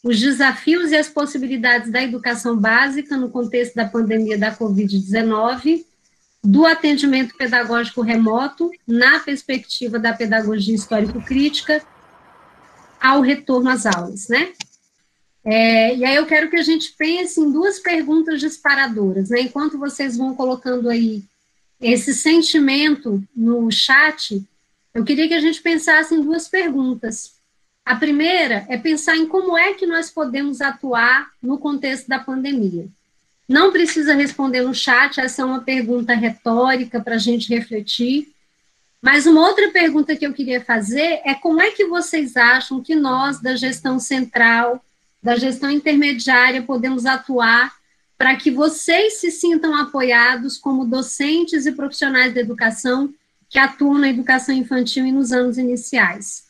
os desafios e as possibilidades da educação básica no contexto da pandemia da Covid-19, do atendimento pedagógico remoto, na perspectiva da pedagogia histórico-crítica, ao retorno às aulas, né? E aí eu quero que a gente pense em duas perguntas disparadoras, né? Enquanto vocês vão colocando aí esse sentimento no chat, eu queria que a gente pensasse em duas perguntas. A primeira é pensar em como é que nós podemos atuar no contexto da pandemia. Não precisa responder no chat, essa é uma pergunta retórica para a gente refletir, mas uma outra pergunta que eu queria fazer é como é que vocês acham que nós, da gestão central, da gestão intermediária, podemos atuar para que vocês se sintam apoiados como docentes e profissionais da educação que atuam na educação infantil e nos anos iniciais.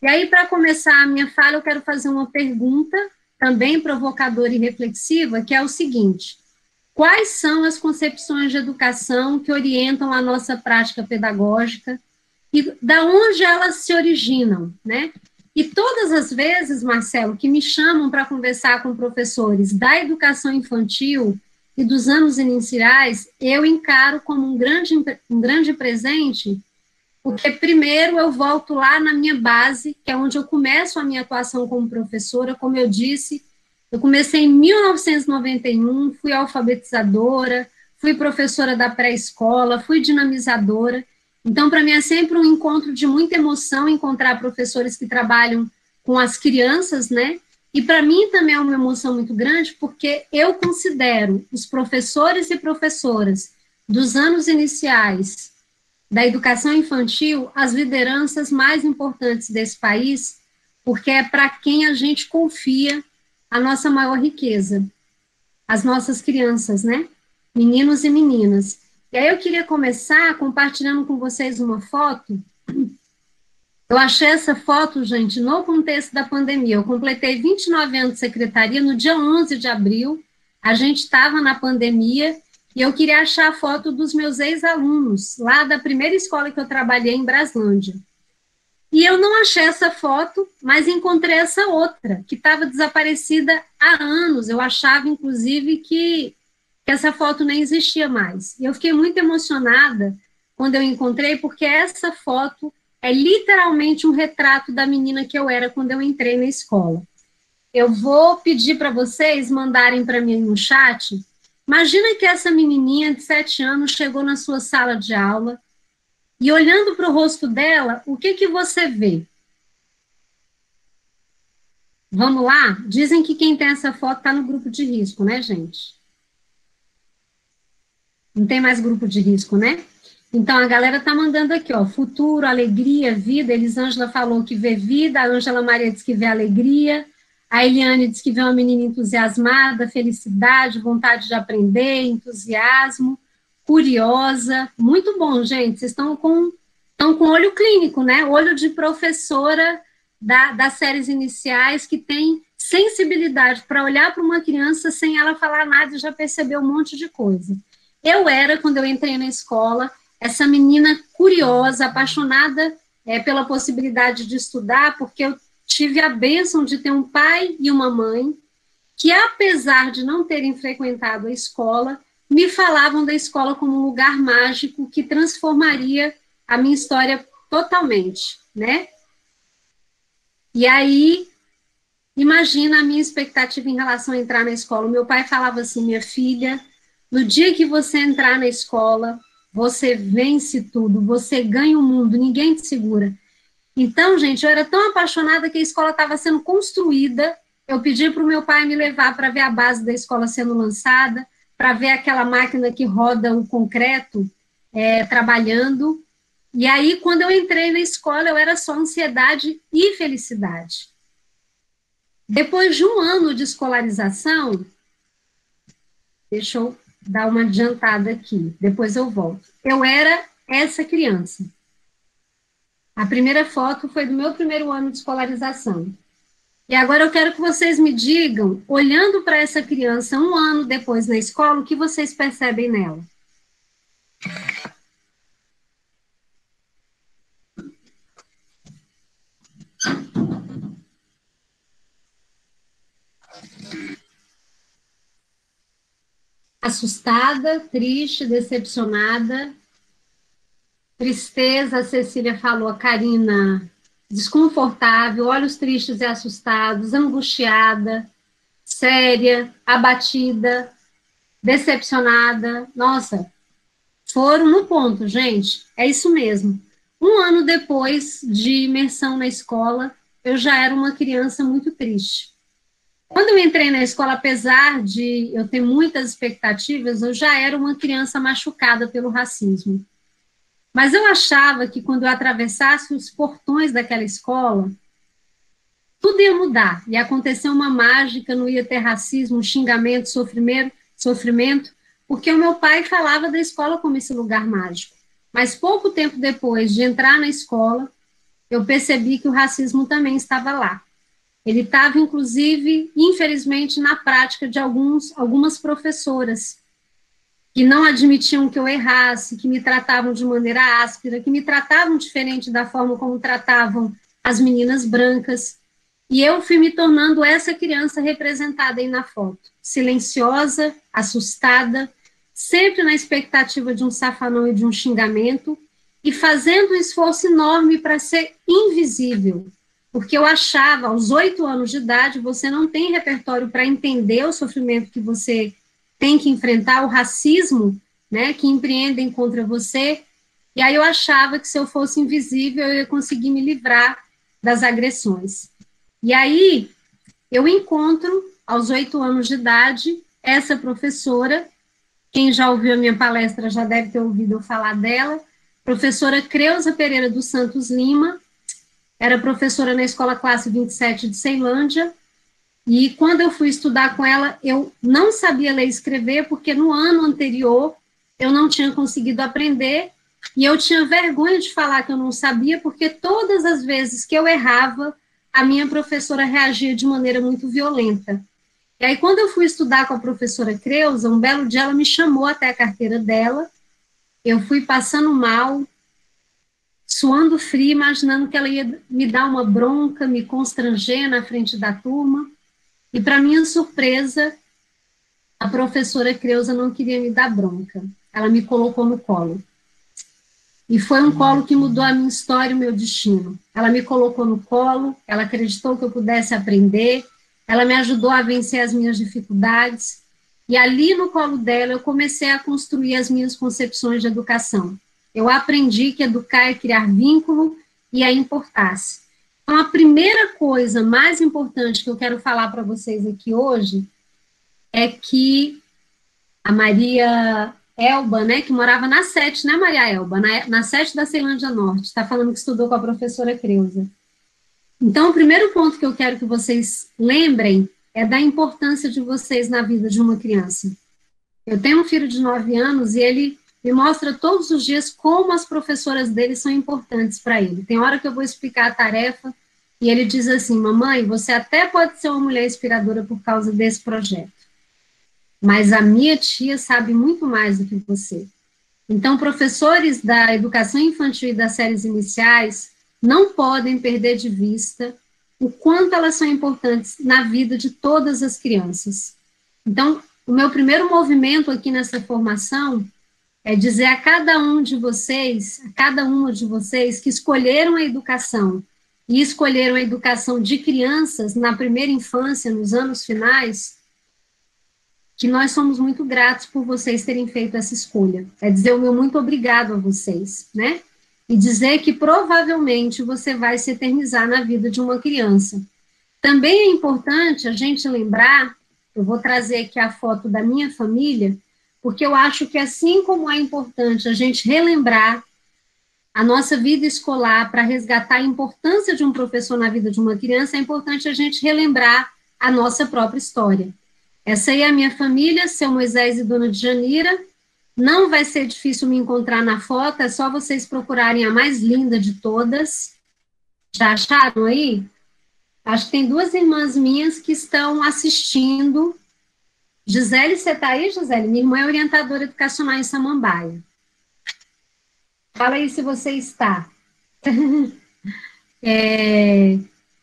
E aí, para começar a minha fala, eu quero fazer uma pergunta, também provocadora e reflexiva, que é o seguinte: quais são as concepções de educação que orientam a nossa prática pedagógica e da onde elas se originam, né? E todas as vezes, Marcelo, que me chamam para conversar com professores da educação infantil e dos anos iniciais, eu encaro como um grande presente, porque primeiro eu volto lá na minha base, que é onde eu começo a minha atuação como professora. Como eu disse, eu comecei em 1991, fui alfabetizadora, fui professora da pré-escola, fui dinamizadora. Então, para mim é sempre um encontro de muita emoção encontrar professores que trabalham com as crianças, né? E para mim também é uma emoção muito grande, porque eu considero os professores e professoras dos anos iniciais da educação infantil as lideranças mais importantes desse país, porque é para quem a gente confia a nossa maior riqueza, as nossas crianças, né? Meninos e meninas. E aí eu queria começar compartilhando com vocês uma foto. Eu achei essa foto, gente, no contexto da pandemia. Eu completei 29 anos de secretaria no dia 11 de abril. A gente estava na pandemia e eu queria achar a foto dos meus ex-alunos, lá da primeira escola que eu trabalhei em Braslândia. E eu não achei essa foto, mas encontrei essa outra, que estava desaparecida há anos. Eu achava, inclusive, que essa foto nem existia mais. E eu fiquei muito emocionada quando eu encontrei, porque essa foto é literalmente um retrato da menina que eu era quando eu entrei na escola. Eu vou pedir para vocês mandarem para mim no chat. Imagina que essa menininha de 7 anos chegou na sua sala de aula e, olhando para o rosto dela, o que você vê? Vamos lá? Dizem que quem tem essa foto está no grupo de risco, né, gente? Não tem mais grupo de risco, né? Então, a galera está mandando aqui, ó, futuro, alegria, vida. Elisângela falou que vê vida, a Ângela Maria diz que vê alegria, a Eliane diz que vê uma menina entusiasmada, felicidade, vontade de aprender, entusiasmo, curiosa. Muito bom, gente. Vocês estão com olho clínico, né? Olho de professora das séries iniciais, que tem sensibilidade para olhar para uma criança sem ela falar nada e já perceber um monte de coisa. Eu era, quando eu entrei na escola, essa menina curiosa, apaixonada pela possibilidade de estudar, porque eu tive a bênção de ter um pai e uma mãe que, apesar de não terem frequentado a escola, me falavam da escola como um lugar mágico que transformaria a minha história totalmente, né? E aí, imagina a minha expectativa em relação a entrar na escola. O meu pai falava assim: minha filha, no dia que você entrar na escola, você vence tudo, você ganha o mundo, ninguém te segura. Então, gente, eu era tão apaixonada que a escola estava sendo construída. Eu pedi para o meu pai me levar para ver a base da escola sendo lançada, para ver aquela máquina que roda o concreto trabalhando. E aí, quando eu entrei na escola, eu era só ansiedade e felicidade. Depois de um ano de escolarização, deixa eu dar uma adiantada aqui, depois eu volto. Eu era essa criança. A primeira foto foi do meu primeiro ano de escolarização. E agora eu quero que vocês me digam, olhando para essa criança um ano depois na escola, o que vocês percebem nela? assustada, triste, decepcionada, tristeza, a Cecília falou, a Karina, desconfortável, olhos tristes e assustados, angustiada, séria, abatida, decepcionada. Nossa, foram no ponto, gente. É isso mesmo. Um ano depois de imersão na escola, eu já era uma criança muito triste. Quando eu entrei na escola, apesar de eu ter muitas expectativas, eu já era uma criança machucada pelo racismo. Mas eu achava que quando eu atravessasse os portões daquela escola, tudo ia mudar, ia acontecer uma mágica, não ia ter racismo, xingamento, sofrimento, porque o meu pai falava da escola como esse lugar mágico. Mas pouco tempo depois de entrar na escola, eu percebi que o racismo também estava lá. Ele estava, inclusive, infelizmente, na prática de algumas professoras que não admitiam que eu errasse, que me tratavam de maneira áspera, que me tratavam diferente da forma como tratavam as meninas brancas. E eu fui me tornando essa criança representada aí na foto, silenciosa, assustada, sempre na expectativa de um safanão e de um xingamento, e fazendo um esforço enorme para ser invisível, porque eu achava, aos 8 anos de idade, você não tem repertório para entender o sofrimento que você tem que enfrentar, o racismo, né, que empreendem contra você, e aí eu achava que se eu fosse invisível, eu ia conseguir me livrar das agressões. E aí, eu encontro, aos 8 anos de idade, essa professora, quem já ouviu a minha palestra já deve ter ouvido eu falar dela, professora Creuza Pereira dos Santos Lima, era professora na Escola Classe 27 de Ceilândia, e quando eu fui estudar com ela, eu não sabia ler e escrever, porque no ano anterior eu não tinha conseguido aprender, e eu tinha vergonha de falar que eu não sabia, porque todas as vezes que eu errava, a minha professora reagia de maneira muito violenta. E aí, quando eu fui estudar com a professora Creuza, um belo dia ela me chamou até a carteira dela, eu fui passando mal, suando frio, imaginando que ela ia me dar uma bronca, me constranger na frente da turma, e para minha surpresa, a professora Creuza não queria me dar bronca, ela me colocou no colo. E foi um colo que mudou a minha história e o meu destino. Ela me colocou no colo, ela acreditou que eu pudesse aprender, ela me ajudou a vencer as minhas dificuldades, e ali no colo dela eu comecei a construir as minhas concepções de educação. Eu aprendi que educar é criar vínculo e é importar-se. Então, a primeira coisa mais importante que eu quero falar para vocês aqui hoje é que a Maria Elba, né, que morava na Sete, né, Maria Elba? Na Sete da Ceilândia Norte, está falando que estudou com a professora Creuza. Então, o primeiro ponto que eu quero que vocês lembrem é da importância de vocês na vida de uma criança. Eu tenho um filho de 9 anos e ele me mostra todos os dias como as professoras dele são importantes para ele. Tem hora que eu vou explicar a tarefa e ele diz assim, mamãe, você até pode ser uma mulher inspiradora por causa desse projeto, mas a minha tia sabe muito mais do que você. Então, professores da educação infantil e das séries iniciais não podem perder de vista o quanto elas são importantes na vida de todas as crianças. Então, o meu primeiro movimento aqui nessa formação é dizer a cada um de vocês, a cada uma de vocês que escolheram a educação e escolheram a educação de crianças na primeira infância, nos anos finais, que nós somos muito gratos por vocês terem feito essa escolha. É dizer o meu muito obrigado a vocês, né? E dizer que provavelmente você vai se eternizar na vida de uma criança. Também é importante a gente lembrar, eu vou trazer aqui a foto da minha família, porque eu acho que assim como é importante a gente relembrar a nossa vida escolar para resgatar a importância de um professor na vida de uma criança, é importante a gente relembrar a nossa própria história. Essa aí é a minha família, seu Moisés e Dona Djanira. Não vai ser difícil me encontrar na foto, é só vocês procurarem a mais linda de todas. Já acharam aí? Acho que tem duas irmãs minhas que estão assistindo. Gisele, você está aí, Gisele? Minha irmã é orientadora educacional em Samambaia. Fala aí se você está.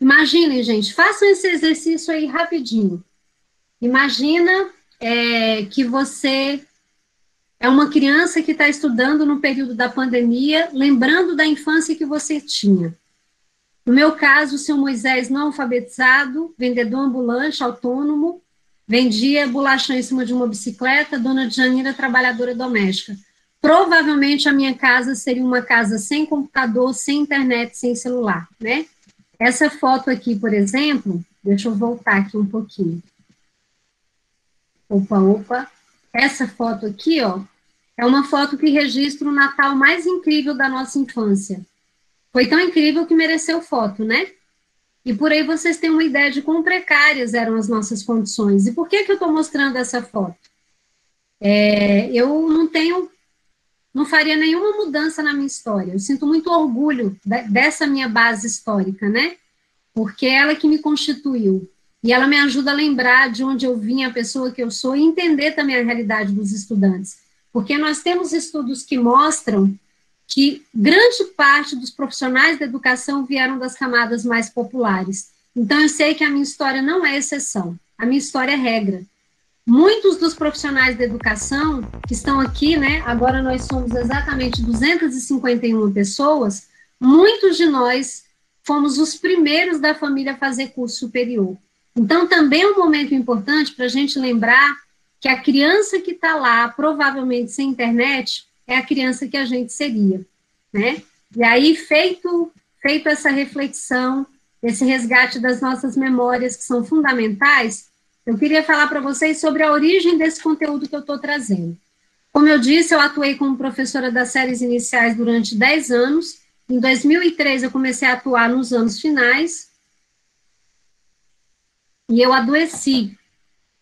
Imaginem, gente, façam esse exercício aí rapidinho. Imagina que você é uma criança que está estudando no período da pandemia, lembrando da infância que você tinha. No meu caso, o seu Moisés não alfabetizado, vendedor ambulante, autônomo, vendia bolachão em cima de uma bicicleta, dona de Janira, trabalhadora doméstica. Provavelmente a minha casa seria uma casa sem computador, sem internet, sem celular, né? Essa foto aqui, por exemplo, deixa eu voltar aqui um pouquinho. Opa. Essa foto aqui, ó, é uma foto que registra o Natal mais incrível da nossa infância. Foi tão incrível que mereceu foto, né? E por aí vocês têm uma ideia de quão precárias eram as nossas condições. E por que eu estou mostrando essa foto? Eu não faria nenhuma mudança na minha história. Eu sinto muito orgulho dessa minha base histórica, né? Porque é ela que me constituiu. E ela me ajuda a lembrar de onde eu vim, a pessoa que eu sou, e entender também a realidade dos estudantes. Porque nós temos estudos que mostram que grande parte dos profissionais da educação vieram das camadas mais populares. Então, eu sei que a minha história não é exceção, a minha história é regra. Muitos dos profissionais da educação que estão aqui, né, agora nós somos exatamente 251 pessoas, muitos de nós fomos os primeiros da família a fazer curso superior. Então, também é um momento importante para a gente lembrar que a criança que está lá, provavelmente sem internet, é a criança que a gente seria, né? E aí, feito essa reflexão, esse resgate das nossas memórias, que são fundamentais, eu queria falar para vocês sobre a origem desse conteúdo que eu estou trazendo. Como eu disse, eu atuei como professora das séries iniciais durante 10 anos. Em 2003, eu comecei a atuar nos anos finais, e eu adoeci.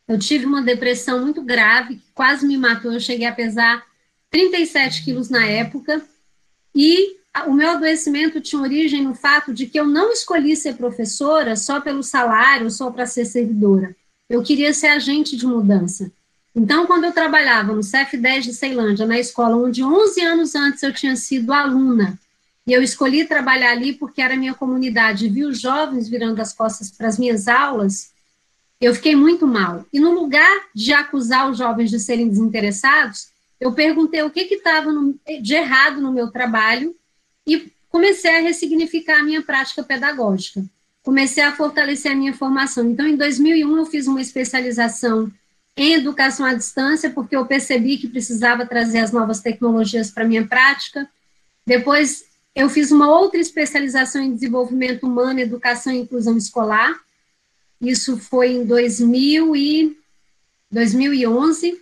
Eu tive uma depressão muito grave, que quase me matou. Eu cheguei a pesar 37 quilos na época, e o meu adoecimento tinha origem no fato de que eu não escolhi ser professora só pelo salário, só para ser servidora. Eu queria ser agente de mudança. Então, quando eu trabalhava no CF10 de Ceilândia, na escola onde 11 anos antes eu tinha sido aluna, e eu escolhi trabalhar ali porque era minha comunidade, e vi os jovens virando as costas para as minhas aulas, eu fiquei muito mal. E no lugar de acusar os jovens de serem desinteressados, eu perguntei o que estava de errado no meu trabalho e comecei a ressignificar a minha prática pedagógica. Comecei a fortalecer a minha formação. Então, em 2001, eu fiz uma especialização em educação à distância, porque eu percebi que precisava trazer as novas tecnologias para a minha prática. Depois, eu fiz uma outra especialização em desenvolvimento humano, educação e inclusão escolar. Isso foi em 2011.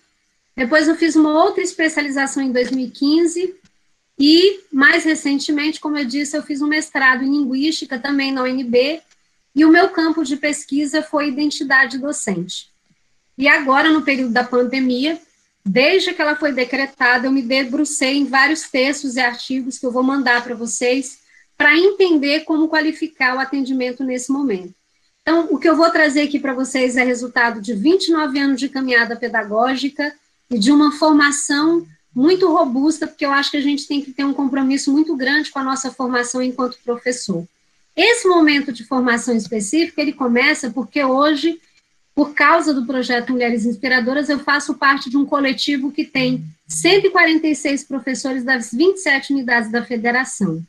Depois eu fiz uma outra especialização em 2015 e, mais recentemente, como eu disse, eu fiz um mestrado em Linguística, também na UNB, e o meu campo de pesquisa foi identidade docente. E agora, no período da pandemia, desde que ela foi decretada, eu me debrucei em vários textos e artigos que eu vou mandar para vocês, para entender como qualificar o atendimento nesse momento. Então, o que eu vou trazer aqui para vocês é resultado de 29 anos de caminhada pedagógica e de uma formação muito robusta, porque eu acho que a gente tem que ter um compromisso muito grande com a nossa formação enquanto professor. Esse momento de formação específica, ele começa porque hoje, por causa do projeto Mulheres Inspiradoras, eu faço parte de um coletivo que tem 146 professores das 27 unidades da federação.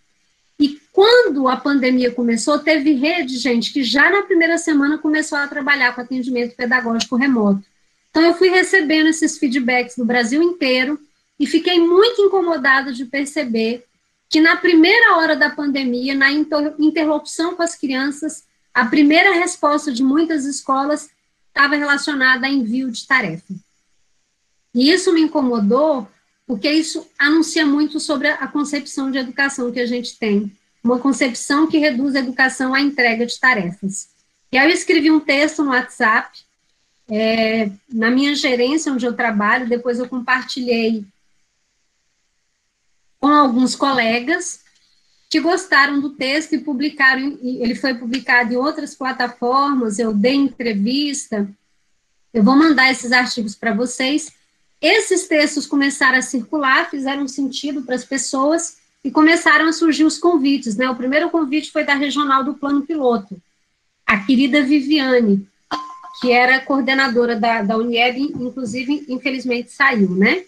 E quando a pandemia começou, teve rede, gente, que já na primeira semana começou a trabalhar com atendimento pedagógico remoto. Então, eu fui recebendo esses feedbacks do Brasil inteiro e fiquei muito incomodada de perceber que na primeira hora da pandemia, na interlocução com as crianças, a primeira resposta de muitas escolas estava relacionada a envio de tarefa. E isso me incomodou, porque isso anuncia muito sobre a concepção de educação que a gente tem, uma concepção que reduz a educação à entrega de tarefas. E aí eu escrevi um texto no WhatsApp, na minha gerência, onde eu trabalho, depois eu compartilhei com alguns colegas que gostaram do texto e publicaram, ele foi publicado em outras plataformas, eu dei entrevista, eu vou mandar esses artigos para vocês. Esses textos começaram a circular, fizeram sentido para as pessoas e começaram a surgir os convites, né? O primeiro convite foi da regional do Plano Piloto, a querida Viviane. que era coordenadora da Unieb, inclusive, infelizmente, saiu, né?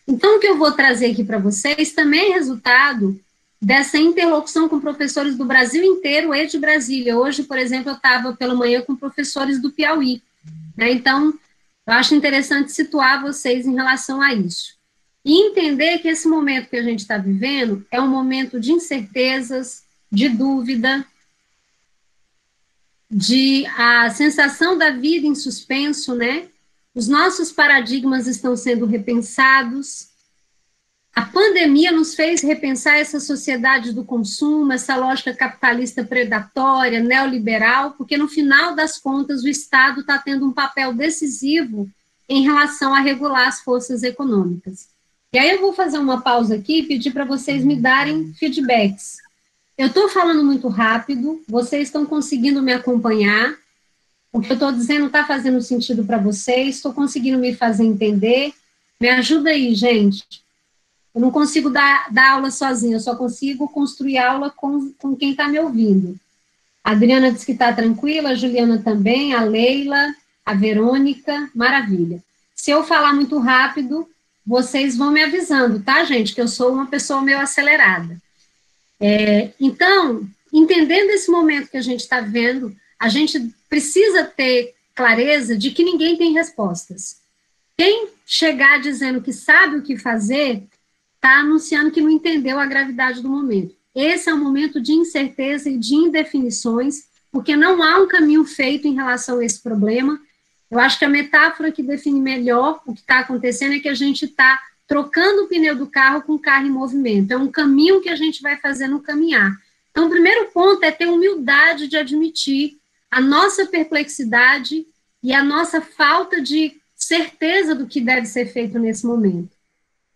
Então, o que eu vou trazer aqui para vocês também é resultado dessa interlocução com professores do Brasil inteiro e de Brasília. Hoje, por exemplo, eu estava pela manhã com professores do Piauí, né? Então, eu acho interessante situar vocês em relação a isso. E entender que esse momento que a gente está vivendo é um momento de incertezas, de dúvida, de a sensação da vida em suspenso, né? Os nossos paradigmas estão sendo repensados. A pandemia nos fez repensar essa sociedade do consumo, essa lógica capitalista predatória, neoliberal, porque no final das contas o Estado está tendo um papel decisivo em relação a regular as forças econômicas. E aí eu vou fazer uma pausa aqui e pedir para vocês me darem feedbacks. Eu estou falando muito rápido, vocês estão conseguindo me acompanhar, o que eu estou dizendo está fazendo sentido para vocês, estou conseguindo me fazer entender. Me ajuda aí, gente. Eu não consigo dar aula sozinha, eu só consigo construir aula com quem está me ouvindo. A Adriana disse que está tranquila, a Juliana também, a Leila, a Verônica, maravilha. Se eu falar muito rápido, vocês vão me avisando, tá, gente? Que eu sou uma pessoa meio acelerada. Então, entendendo esse momento que a gente está vendo, a gente precisa ter clareza de que ninguém tem respostas. Quem chegar dizendo que sabe o que fazer, está anunciando que não entendeu a gravidade do momento. Esse é um momento de incerteza e de indefinições, porque não há um caminho feito em relação a esse problema. Eu acho que a metáfora que define melhor o que está acontecendo é que a gente está trocando o pneu do carro com o carro em movimento. É um caminho que a gente vai fazer no caminhar. Então, o primeiro ponto é ter humildade de admitir a nossa perplexidade e a nossa falta de certeza do que deve ser feito nesse momento.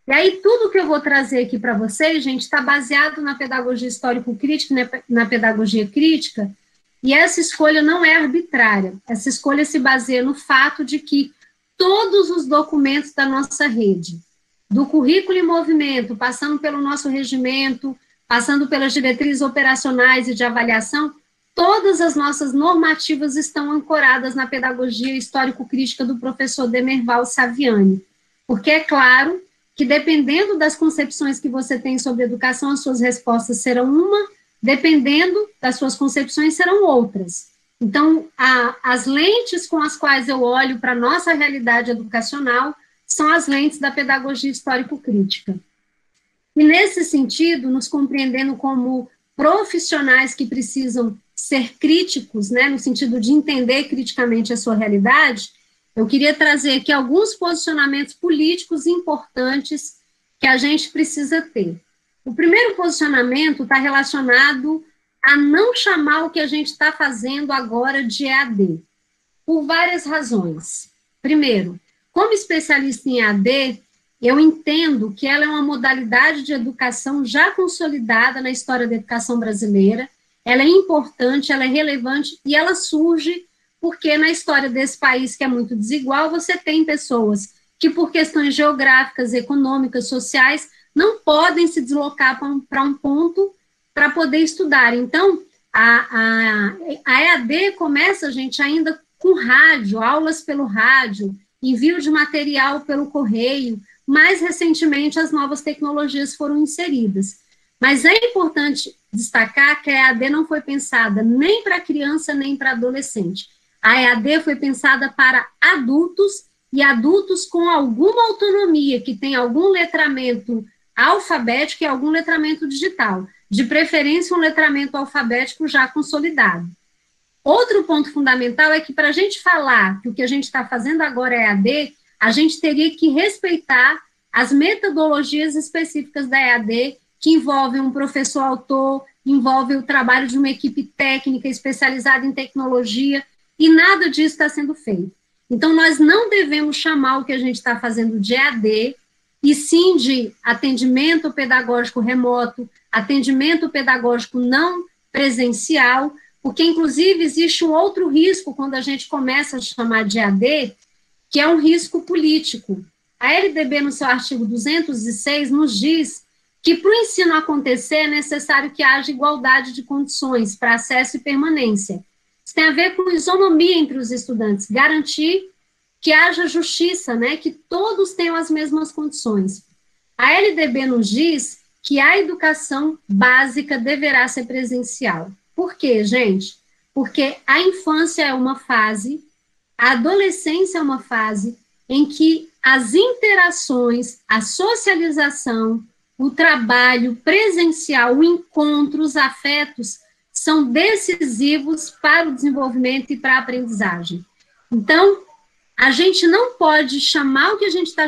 E aí, tudo que eu vou trazer aqui para vocês, gente, está baseado na pedagogia histórico-crítica, na pedagogia crítica, e essa escolha não é arbitrária. Essa escolha se baseia no fato de que todos os documentos da nossa rede, do currículo em movimento, passando pelo nosso regimento, passando pelas diretrizes operacionais e de avaliação, todas as nossas normativas estão ancoradas na pedagogia histórico-crítica do professor Demerval Saviani. Porque é claro que dependendo das concepções que você tem sobre educação, as suas respostas serão uma, dependendo das suas concepções, serão outras. Então, as lentes com as quais eu olho para a nossa realidade educacional são as lentes da pedagogia histórico-crítica. E, nesse sentido, nos compreendendo como profissionais que precisam ser críticos, né, no sentido de entender criticamente a sua realidade, eu queria trazer aqui alguns posicionamentos políticos importantes que a gente precisa ter. O primeiro posicionamento está relacionado a não chamar o que a gente está fazendo agora de EAD, por várias razões. Primeiro, como especialista em EAD, eu entendo que ela é uma modalidade de educação já consolidada na história da educação brasileira, ela é importante, ela é relevante e ela surge porque na história desse país, que é muito desigual, você tem pessoas que, por questões geográficas, econômicas, sociais, não podem se deslocar para um ponto para poder estudar. Então, a EAD começa, gente, ainda com rádio, aulas pelo rádio, envio de material pelo correio. Mais recentemente, as novas tecnologias foram inseridas. Mas é importante destacar que a EAD não foi pensada nem para criança, nem para adolescente. A EAD foi pensada para adultos e adultos com alguma autonomia, que tem algum letramento alfabético e algum letramento digital, de preferência um letramento alfabético já consolidado. Outro ponto fundamental é que para a gente falar que o que a gente está fazendo agora é EAD, a gente teria que respeitar as metodologias específicas da EAD, que envolvem um professor autor, envolve o trabalho de uma equipe técnica especializada em tecnologia, e nada disso está sendo feito. Então, nós não devemos chamar o que a gente está fazendo de EAD, e sim de atendimento pedagógico remoto, atendimento pedagógico não presencial, porque, inclusive, existe um outro risco quando a gente começa a chamar de EAD, que é um risco político. A LDB, no seu artigo 206, nos diz que, para o ensino acontecer, é necessário que haja igualdade de condições para acesso e permanência. Isso tem a ver com isonomia entre os estudantes, garantir que haja justiça, né, que todos tenham as mesmas condições. A LDB nos diz que a educação básica deverá ser presencial. Por quê, gente? Porque a infância é uma fase, a adolescência é uma fase em que as interações, a socialização, o trabalho presencial, o encontro, os afetos, são decisivos para o desenvolvimento e para a aprendizagem. Então, a gente não pode chamar o que a gente está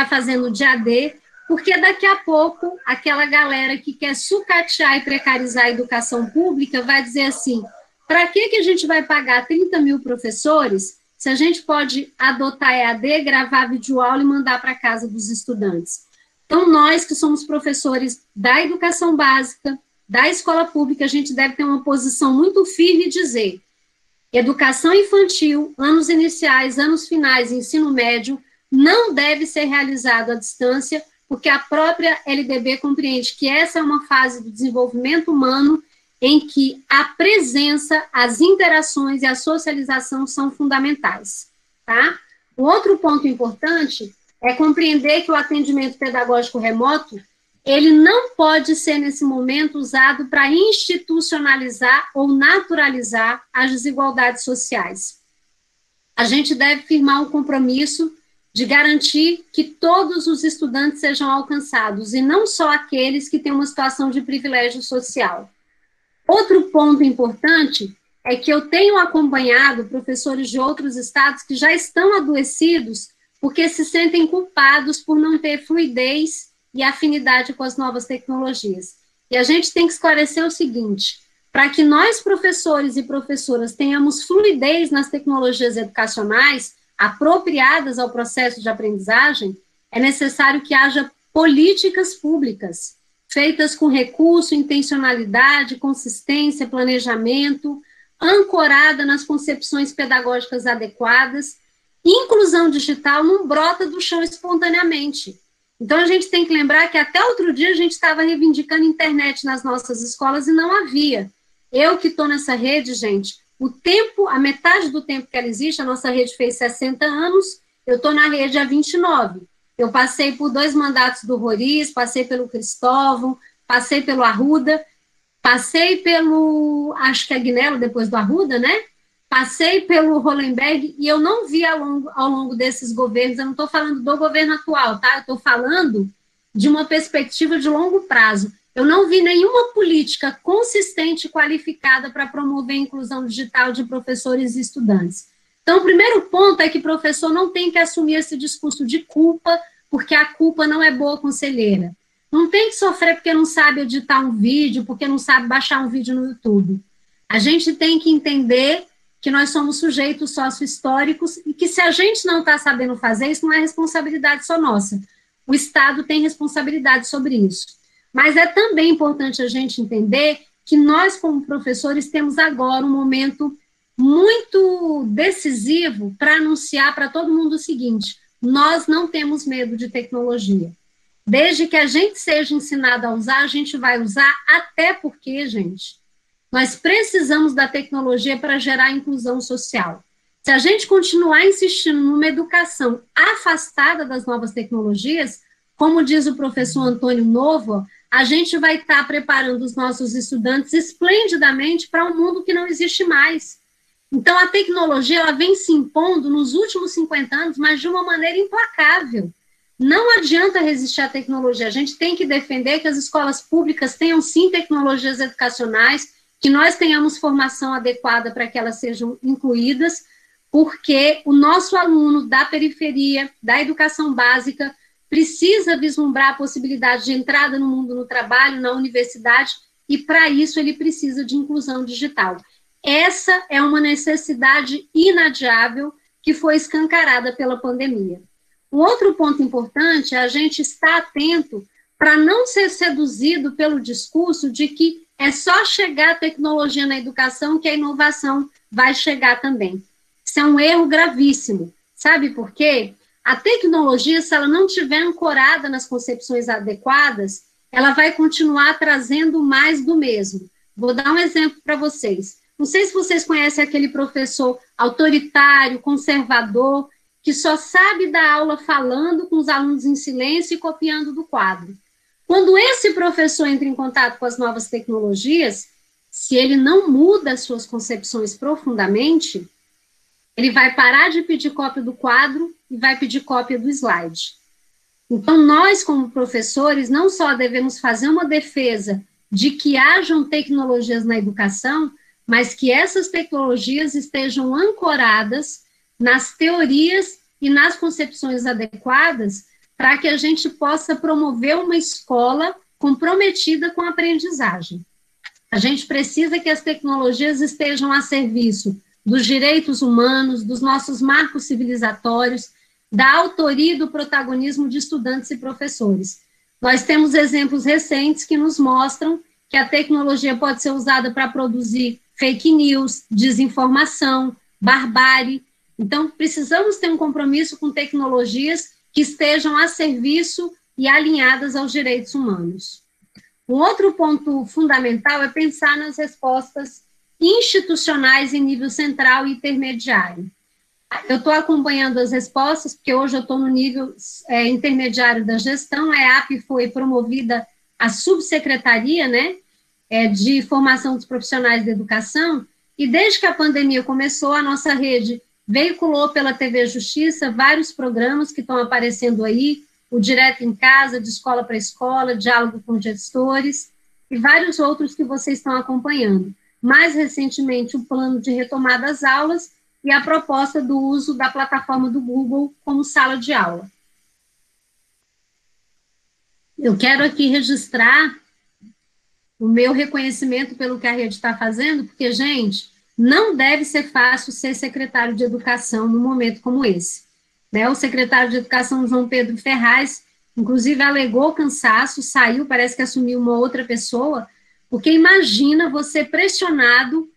fazendo de AD, porque daqui a pouco aquela galera que quer sucatear e precarizar a educação pública vai dizer assim, para que a gente vai pagar 30 mil professores se a gente pode adotar EAD, gravar videoaula e mandar para casa dos estudantes? Então, nós que somos professores da educação básica, da escola pública, a gente deve ter uma posição muito firme e dizer: educação infantil, anos iniciais, anos finais, ensino médio, não deve ser realizado à distância, porque a própria LDB compreende que essa é uma fase do desenvolvimento humano em que a presença, as interações e a socialização são fundamentais, tá? O outro ponto importante é compreender que o atendimento pedagógico remoto, ele não pode ser, nesse momento, usado para institucionalizar ou naturalizar as desigualdades sociais. A gente deve firmar um compromisso de garantir que todos os estudantes sejam alcançados, e não só aqueles que têm uma situação de privilégio social. Outro ponto importante é que eu tenho acompanhado professores de outros estados que já estão adoecidos porque se sentem culpados por não ter fluidez e afinidade com as novas tecnologias. E a gente tem que esclarecer o seguinte: para que nós, professores e professoras, tenhamos fluidez nas tecnologias educacionais apropriadas ao processo de aprendizagem, é necessário que haja políticas públicas, feitas com recurso, intencionalidade, consistência, planejamento, ancorada nas concepções pedagógicas adequadas. Inclusão digital não brota do chão espontaneamente. Então, a gente tem que lembrar que até outro dia a gente estava reivindicando internet nas nossas escolas e não havia. Eu que estou nessa rede, gente, a metade do tempo que ela existe, a nossa rede fez 60 anos, eu estou na rede há 29. Eu passei por 2 mandatos do Roriz, passei pelo Cristóvão, passei pelo Arruda, passei pelo, acho que é Agnello, depois do Arruda, né? Passei pelo Hollenberg, e eu não vi ao longo desses governos, eu não estou falando do governo atual, tá? Eu estou falando de uma perspectiva de longo prazo. Eu não vi nenhuma política consistente e qualificada para promover a inclusão digital de professores e estudantes. Então, o primeiro ponto é que o professor não tem que assumir esse discurso de culpa, porque a culpa não é boa conselheira. Não tem que sofrer porque não sabe editar um vídeo, porque não sabe baixar um vídeo no YouTube. A gente tem que entender que nós somos sujeitos sócio-históricos e que se a gente não está sabendo fazer, isso não é responsabilidade só nossa. O Estado tem responsabilidade sobre isso. Mas é também importante a gente entender que nós, como professores, temos agora um momento muito decisivo para anunciar para todo mundo o seguinte: nós não temos medo de tecnologia. Desde que a gente seja ensinado a usar, a gente vai usar, até porque, gente, nós precisamos da tecnologia para gerar inclusão social. Se a gente continuar insistindo numa educação afastada das novas tecnologias, como diz o professor Antônio Novo, a gente vai estar preparando os nossos estudantes esplendidamente para um mundo que não existe mais. Então, a tecnologia ela vem se impondo nos últimos 50 anos, mas de uma maneira implacável. Não adianta resistir à tecnologia, a gente tem que defender que as escolas públicas tenham, sim, tecnologias educacionais, que nós tenhamos formação adequada para que elas sejam incluídas, porque o nosso aluno da periferia, da educação básica, precisa vislumbrar a possibilidade de entrada no mundo do trabalho, na universidade, e para isso ele precisa de inclusão digital. Essa é uma necessidade inadiável que foi escancarada pela pandemia. Um outro ponto importante é a gente estar atento para não ser seduzido pelo discurso de que é só chegar a tecnologia na educação que a inovação vai chegar também. Isso é um erro gravíssimo. Sabe por quê? A tecnologia, se ela não estiver ancorada nas concepções adequadas, ela vai continuar trazendo mais do mesmo. Vou dar um exemplo para vocês. Não sei se vocês conhecem aquele professor autoritário, conservador, que só sabe dar aula falando com os alunos em silêncio e copiando do quadro. Quando esse professor entra em contato com as novas tecnologias, se ele não muda as suas concepções profundamente, ele vai parar de pedir cópia do quadro e vai pedir cópia do slide. Então, nós, como professores, não só devemos fazer uma defesa de que hajam tecnologias na educação, mas que essas tecnologias estejam ancoradas nas teorias e nas concepções adequadas para que a gente possa promover uma escola comprometida com a aprendizagem. A gente precisa que as tecnologias estejam a serviço dos direitos humanos, dos nossos marcos civilizatórios, da autoria e do protagonismo de estudantes e professores. Nós temos exemplos recentes que nos mostram que a tecnologia pode ser usada para produzir fake news, desinformação, barbárie. Então, precisamos ter um compromisso com tecnologias que estejam a serviço e alinhadas aos direitos humanos. Um outro ponto fundamental é pensar nas respostas institucionais em nível central e intermediário. Eu estou acompanhando as respostas, porque hoje eu estou no nível intermediário da gestão. A EAP foi promovida a subsecretaria, né, de formação dos profissionais da educação, e desde que a pandemia começou, a nossa rede veiculou pela TV Justiça vários programas que estão aparecendo aí, o Direto em Casa, de escola para escola, diálogo com gestores, e vários outros que vocês estão acompanhando. Mais recentemente, o plano de retomada das aulas e a proposta do uso da plataforma do Google como sala de aula. Eu quero aqui registrar o meu reconhecimento pelo que a rede está fazendo, porque, gente, não deve ser fácil ser secretário de Educação num momento como esse. Né? O secretário de Educação, João Pedro Ferraz, inclusive alegou cansaço, saiu, parece que assumiu uma outra pessoa, porque imagina você pressionado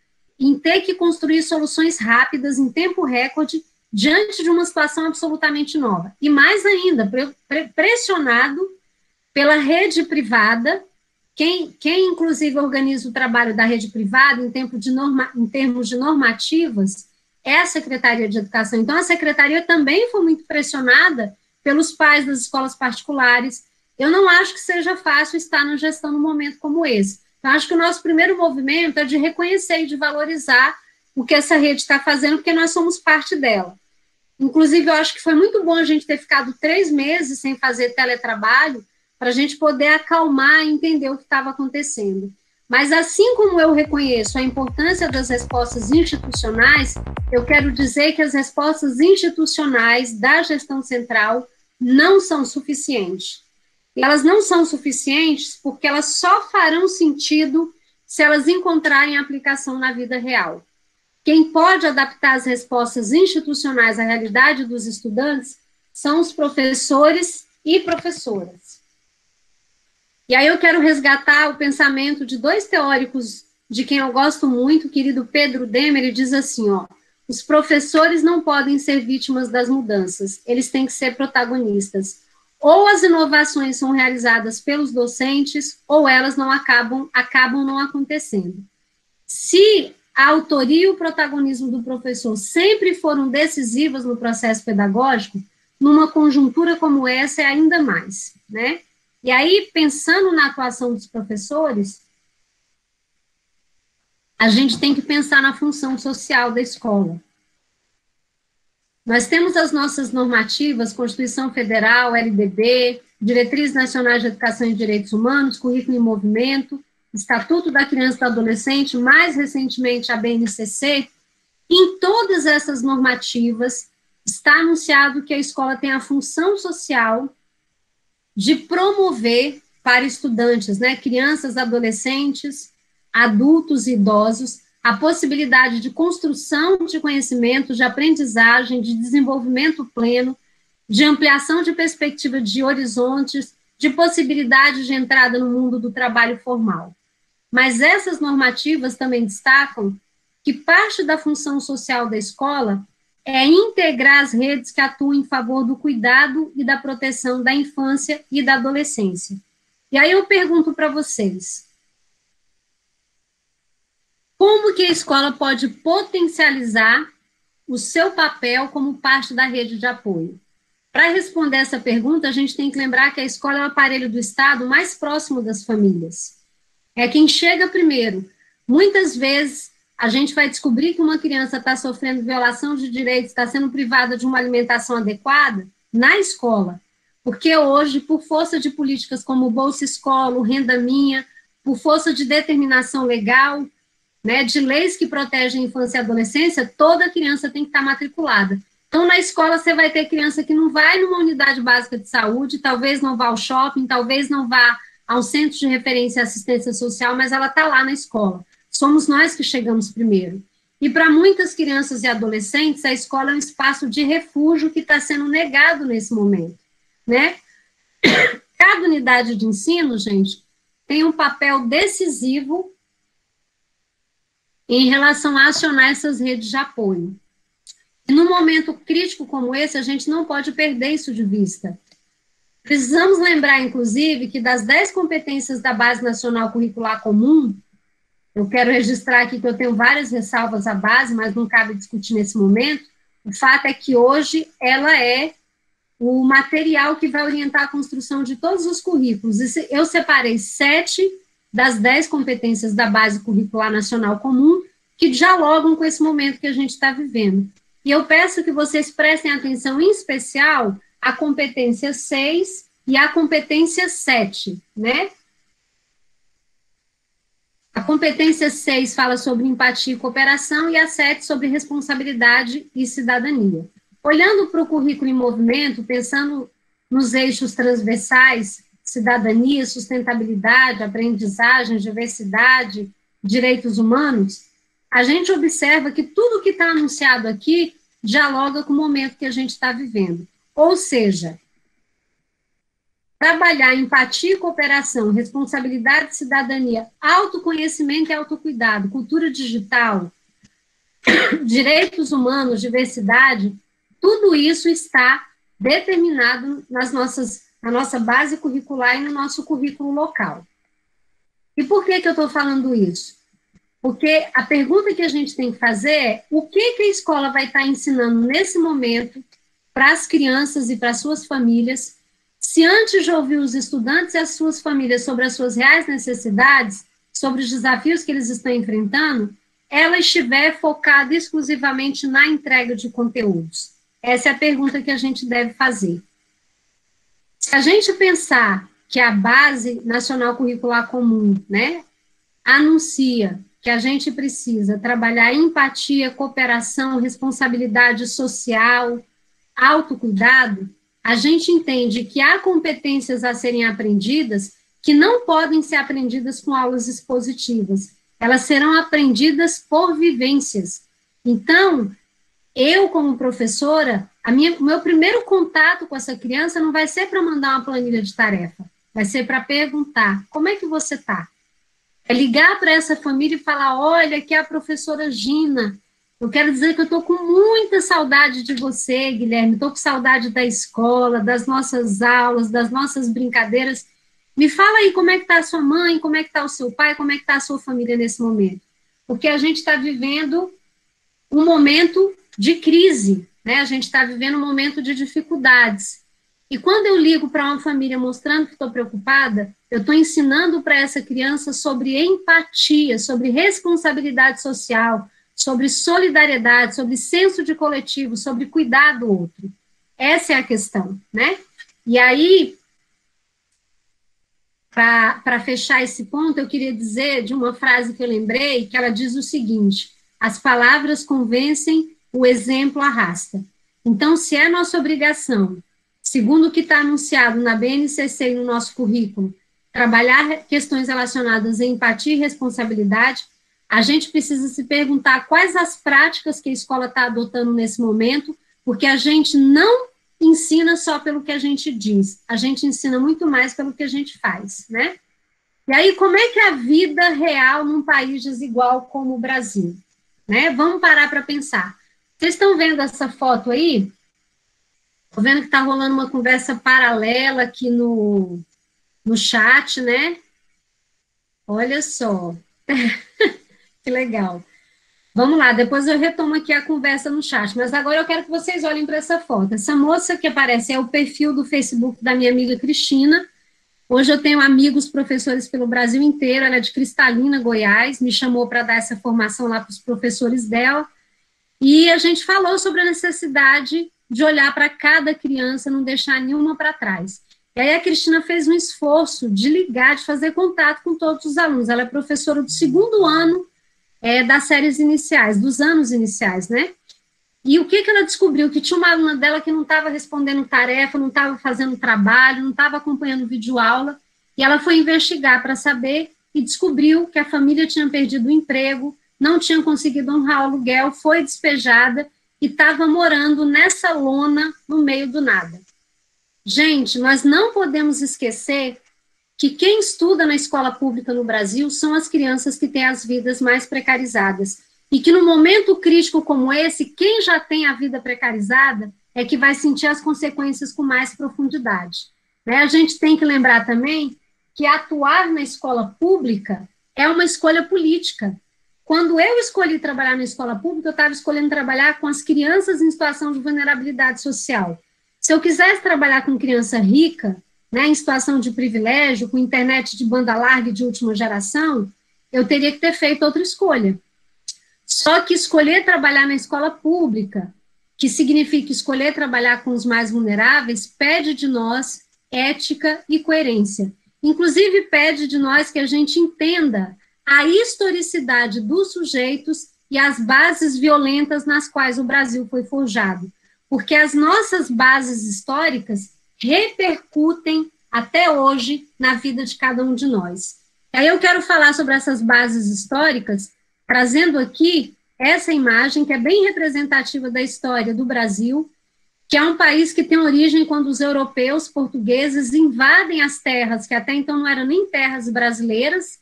em ter que construir soluções rápidas, em tempo recorde, diante de uma situação absolutamente nova. E mais ainda, pressionado pela rede privada, quem inclusive organiza o trabalho da rede privada em termos de normativas é a Secretaria de Educação. Então, a Secretaria também foi muito pressionada pelos pais das escolas particulares. Eu não acho que seja fácil estar na gestão num momento como esse. Então, acho que o nosso primeiro movimento é de reconhecer e de valorizar o que essa rede está fazendo, porque nós somos parte dela. Inclusive, eu acho que foi muito bom a gente ter ficado 3 meses sem fazer teletrabalho, para a gente poder acalmar e entender o que estava acontecendo. Mas, assim como eu reconheço a importância das respostas institucionais, eu quero dizer que as respostas institucionais da gestão central não são suficientes. E elas não são suficientes porque elas só farão sentido se elas encontrarem aplicação na vida real. Quem pode adaptar as respostas institucionais à realidade dos estudantes são os professores e professoras. E aí eu quero resgatar o pensamento de 2 teóricos de quem eu gosto muito, o querido Pedro Demer, ele diz assim, ó, os professores não podem ser vítimas das mudanças, eles têm que ser protagonistas. Ou as inovações são realizadas pelos docentes, ou elas não acabam não acontecendo. Se a autoria e o protagonismo do professor sempre foram decisivas no processo pedagógico, numa conjuntura como essa é ainda mais, né? E aí, pensando na atuação dos professores, a gente tem que pensar na função social da escola. Nós temos as nossas normativas, Constituição Federal, LDB, Diretrizes Nacionais de Educação e Direitos Humanos, Currículo em Movimento, Estatuto da Criança e do Adolescente, mais recentemente a BNCC. Em todas essas normativas está anunciado que a escola tem a função social de promover para estudantes, né, crianças, adolescentes, adultos e idosos, a possibilidade de construção de conhecimento, de aprendizagem, de desenvolvimento pleno, de ampliação de perspectiva de horizontes, de possibilidade de entrada no mundo do trabalho formal. Mas essas normativas também destacam que parte da função social da escola é integrar as redes que atuam em favor do cuidado e da proteção da infância e da adolescência. E aí eu pergunto para vocês, Como que a escola pode potencializar o seu papel como parte da rede de apoio? Para responder essa pergunta, a gente tem que lembrar que a escola é o aparelho do Estado mais próximo das famílias. É quem chega primeiro. Muitas vezes, a gente vai descobrir que uma criança está sofrendo violação de direitos, está sendo privada de uma alimentação adequada na escola. Porque hoje, por força de políticas como Bolsa Escola, Renda Minha, por força de determinação legal, né, de leis que protegem a infância e a adolescência, toda criança tem que estar matriculada. Então, na escola, você vai ter criança que não vai numa unidade básica de saúde, talvez não vá ao shopping, talvez não vá ao centro de referência e assistência social, mas ela está lá na escola. Somos nós que chegamos primeiro. E para muitas crianças e adolescentes, a escola é um espaço de refúgio que está sendo negado nesse momento, né? Cada unidade de ensino, gente, tem um papel decisivo em relação a acionar essas redes de apoio. E num momento crítico como esse, a gente não pode perder isso de vista. Precisamos lembrar, inclusive, que das 10 competências da Base Nacional Curricular Comum, eu quero registrar aqui que eu tenho várias ressalvas à base, mas não cabe discutir nesse momento, o fato é que hoje ela é o material que vai orientar a construção de todos os currículos. Eu separei 7 das 10 competências da Base Curricular Nacional Comum que dialogam com esse momento que a gente está vivendo. E eu peço que vocês prestem atenção, em especial, à competência 6 e à competência 7, né? A competência 6 fala sobre empatia e cooperação e a 7 sobre responsabilidade e cidadania. Olhando para o currículo em movimento, pensando nos eixos transversais, cidadania, sustentabilidade, aprendizagem, diversidade, direitos humanos, a gente observa que tudo que está anunciado aqui dialoga com o momento que a gente está vivendo. Ou seja, trabalhar empatia e cooperação, responsabilidade e cidadania, autoconhecimento e autocuidado, cultura digital, direitos humanos, diversidade, tudo isso está determinado na nossa base curricular e no nosso currículo local. E por que eu estou falando isso? Porque a pergunta que a gente tem que fazer é o que a escola vai estar ensinando nesse momento para as crianças e para as suas famílias, se antes de ouvir os estudantes e as suas famílias sobre as suas reais necessidades, sobre os desafios que eles estão enfrentando, ela estiver focada exclusivamente na entrega de conteúdos. Essa é a pergunta que a gente deve fazer. Se a gente pensar que a Base Nacional Curricular Comum, né, anuncia que a gente precisa trabalhar empatia, cooperação, responsabilidade social, autocuidado, a gente entende que há competências a serem aprendidas que não podem ser aprendidas com aulas expositivas. Elas serão aprendidas por vivências. Então, eu, como professora, o meu primeiro contato com essa criança não vai ser para mandar uma planilha de tarefa, vai ser para perguntar, como é que você está? É ligar para essa família e falar, olha, aqui é a professora Gina, eu quero dizer que eu estou com muita saudade de você, Guilherme, estou com saudade da escola, das nossas aulas, das nossas brincadeiras. Me fala aí como é que está a sua mãe, como é que está o seu pai, como é que está a sua família nesse momento. Porque a gente está vivendo um momento de crise, né? A gente está vivendo um momento de dificuldades. E quando eu ligo para uma família mostrando que estou preocupada, eu estou ensinando para essa criança sobre empatia, sobre responsabilidade social, sobre solidariedade, sobre senso de coletivo, sobre cuidar do outro. Essa é a questão, né? E aí, para fechar esse ponto, eu queria dizer de uma frase que eu lembrei, que ela diz o seguinte: as palavras convencem, o exemplo arrasta. Então, se é nossa obrigação, segundo o que está anunciado na BNCC e no nosso currículo, trabalhar questões relacionadas a empatia e responsabilidade, a gente precisa se perguntar quais as práticas que a escola está adotando nesse momento, porque a gente não ensina só pelo que a gente diz, a gente ensina muito mais pelo que a gente faz, né? E aí, como é que é a vida real num país desigual como o Brasil? Né? Vamos parar para pensar. Vocês estão vendo essa foto aí? Estou vendo que está rolando uma conversa paralela aqui no chat, né? Olha só. Que legal. Vamos lá, depois eu retomo aqui a conversa no chat, mas agora eu quero que vocês olhem para essa foto. Essa moça que aparece é o perfil do Facebook da minha amiga Cristina. Hoje eu tenho amigos professores pelo Brasil inteiro, ela é de Cristalina, Goiás, me chamou para dar essa formação lá para os professores dela, e a gente falou sobre a necessidade de olhar para cada criança, não deixar nenhuma para trás. E aí a Cristina fez um esforço de ligar, de fazer contato com todos os alunos. Ela é professora do segundo ano das séries iniciais, dos anos iniciais, né? E o que ela descobriu? Que tinha uma aluna dela que não estava respondendo tarefa, não estava fazendo trabalho, não estava acompanhando videoaula, e ela foi investigar para saber e descobriu que a família tinha perdido o emprego, não tinha conseguido honrar o aluguel, foi despejada e estava morando nessa lona no meio do nada. Gente, nós não podemos esquecer que quem estuda na escola pública no Brasil são as crianças que têm as vidas mais precarizadas. E que no momento crítico como esse, quem já tem a vida precarizada é que vai sentir as consequências com mais profundidade. Né? A gente tem que lembrar também que atuar na escola pública é uma escolha política. Quando eu escolhi trabalhar na escola pública, eu estava escolhendo trabalhar com as crianças em situação de vulnerabilidade social. Se eu quisesse trabalhar com criança rica, né, em situação de privilégio, com internet de banda larga e de última geração, eu teria que ter feito outra escolha. Só que escolher trabalhar na escola pública, que significa escolher trabalhar com os mais vulneráveis, pede de nós ética e coerência. Inclusive, pede de nós que a gente entenda a historicidade dos sujeitos e as bases violentas nas quais o Brasil foi forjado. Porque as nossas bases históricas repercutem até hoje na vida de cada um de nós. Aí eu quero falar sobre essas bases históricas, trazendo aqui essa imagem que é bem representativa da história do Brasil, que é um país que tem origem quando os europeus portugueses invadem as terras, que até então não eram nem terras brasileiras,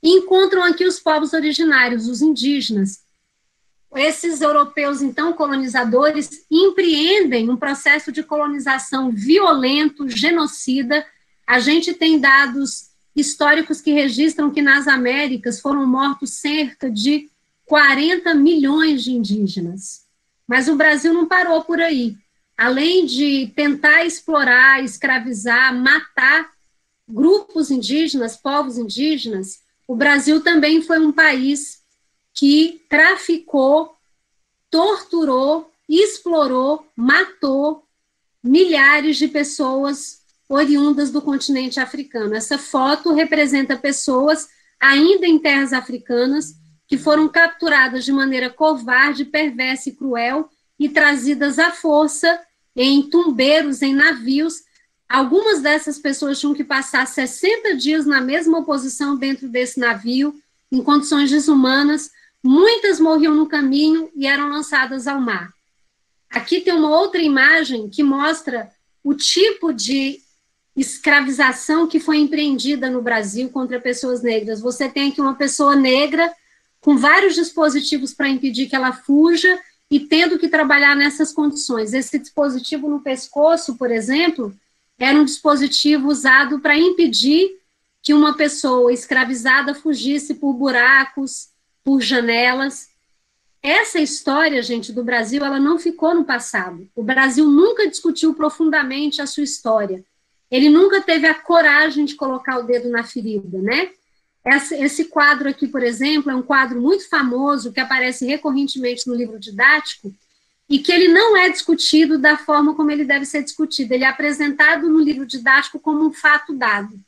e encontram aqui os povos originários, os indígenas. Esses europeus, então, colonizadores, empreendem um processo de colonização violento, genocida. A gente tem dados históricos que registram que nas Américas foram mortos cerca de 40 milhões de indígenas. Mas o Brasil não parou por aí. Além de tentar explorar, escravizar, matar grupos indígenas, povos indígenas, o Brasil também foi um país que traficou, torturou, explorou, matou milhares de pessoas oriundas do continente africano. Essa foto representa pessoas ainda em terras africanas que foram capturadas de maneira covarde, perversa e cruel e trazidas à força em tumbeiros, em navios. Algumas dessas pessoas tinham que passar 60 dias na mesma posição dentro desse navio, em condições desumanas. Muitas morriam no caminho e eram lançadas ao mar. Aqui tem uma outra imagem que mostra o tipo de escravização que foi empreendida no Brasil contra pessoas negras. Você tem aqui uma pessoa negra com vários dispositivos para impedir que ela fuja e tendo que trabalhar nessas condições. Esse dispositivo no pescoço, por exemplo, era um dispositivo usado para impedir que uma pessoa escravizada fugisse por buracos, por janelas. Essa história, gente, do Brasil, ela não ficou no passado. O Brasil nunca discutiu profundamente a sua história. Ele nunca teve a coragem de colocar o dedo na ferida, né? Esse quadro aqui, por exemplo, é um quadro muito famoso, que aparece recorrentemente no livro didático, e que ele não é discutido da forma como ele deve ser discutido. Ele é apresentado no livro didático como um fato dado.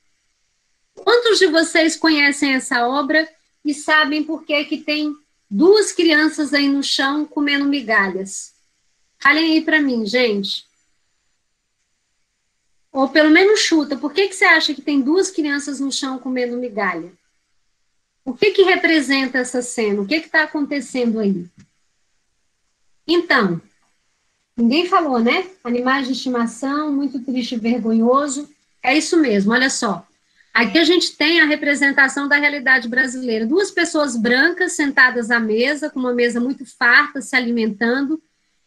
Quantos de vocês conhecem essa obra e sabem por que tem duas crianças aí no chão comendo migalhas? Falem aí para mim, gente. Ou pelo menos chuta, por que você acha que tem duas crianças no chão comendo migalha? O que representa essa cena? O que está acontecendo aí? Então, ninguém falou, né? Animais de estimação, muito triste e vergonhoso. É isso mesmo, olha só. Aqui a gente tem a representação da realidade brasileira. Duas pessoas brancas sentadas à mesa, com uma mesa muito farta, se alimentando,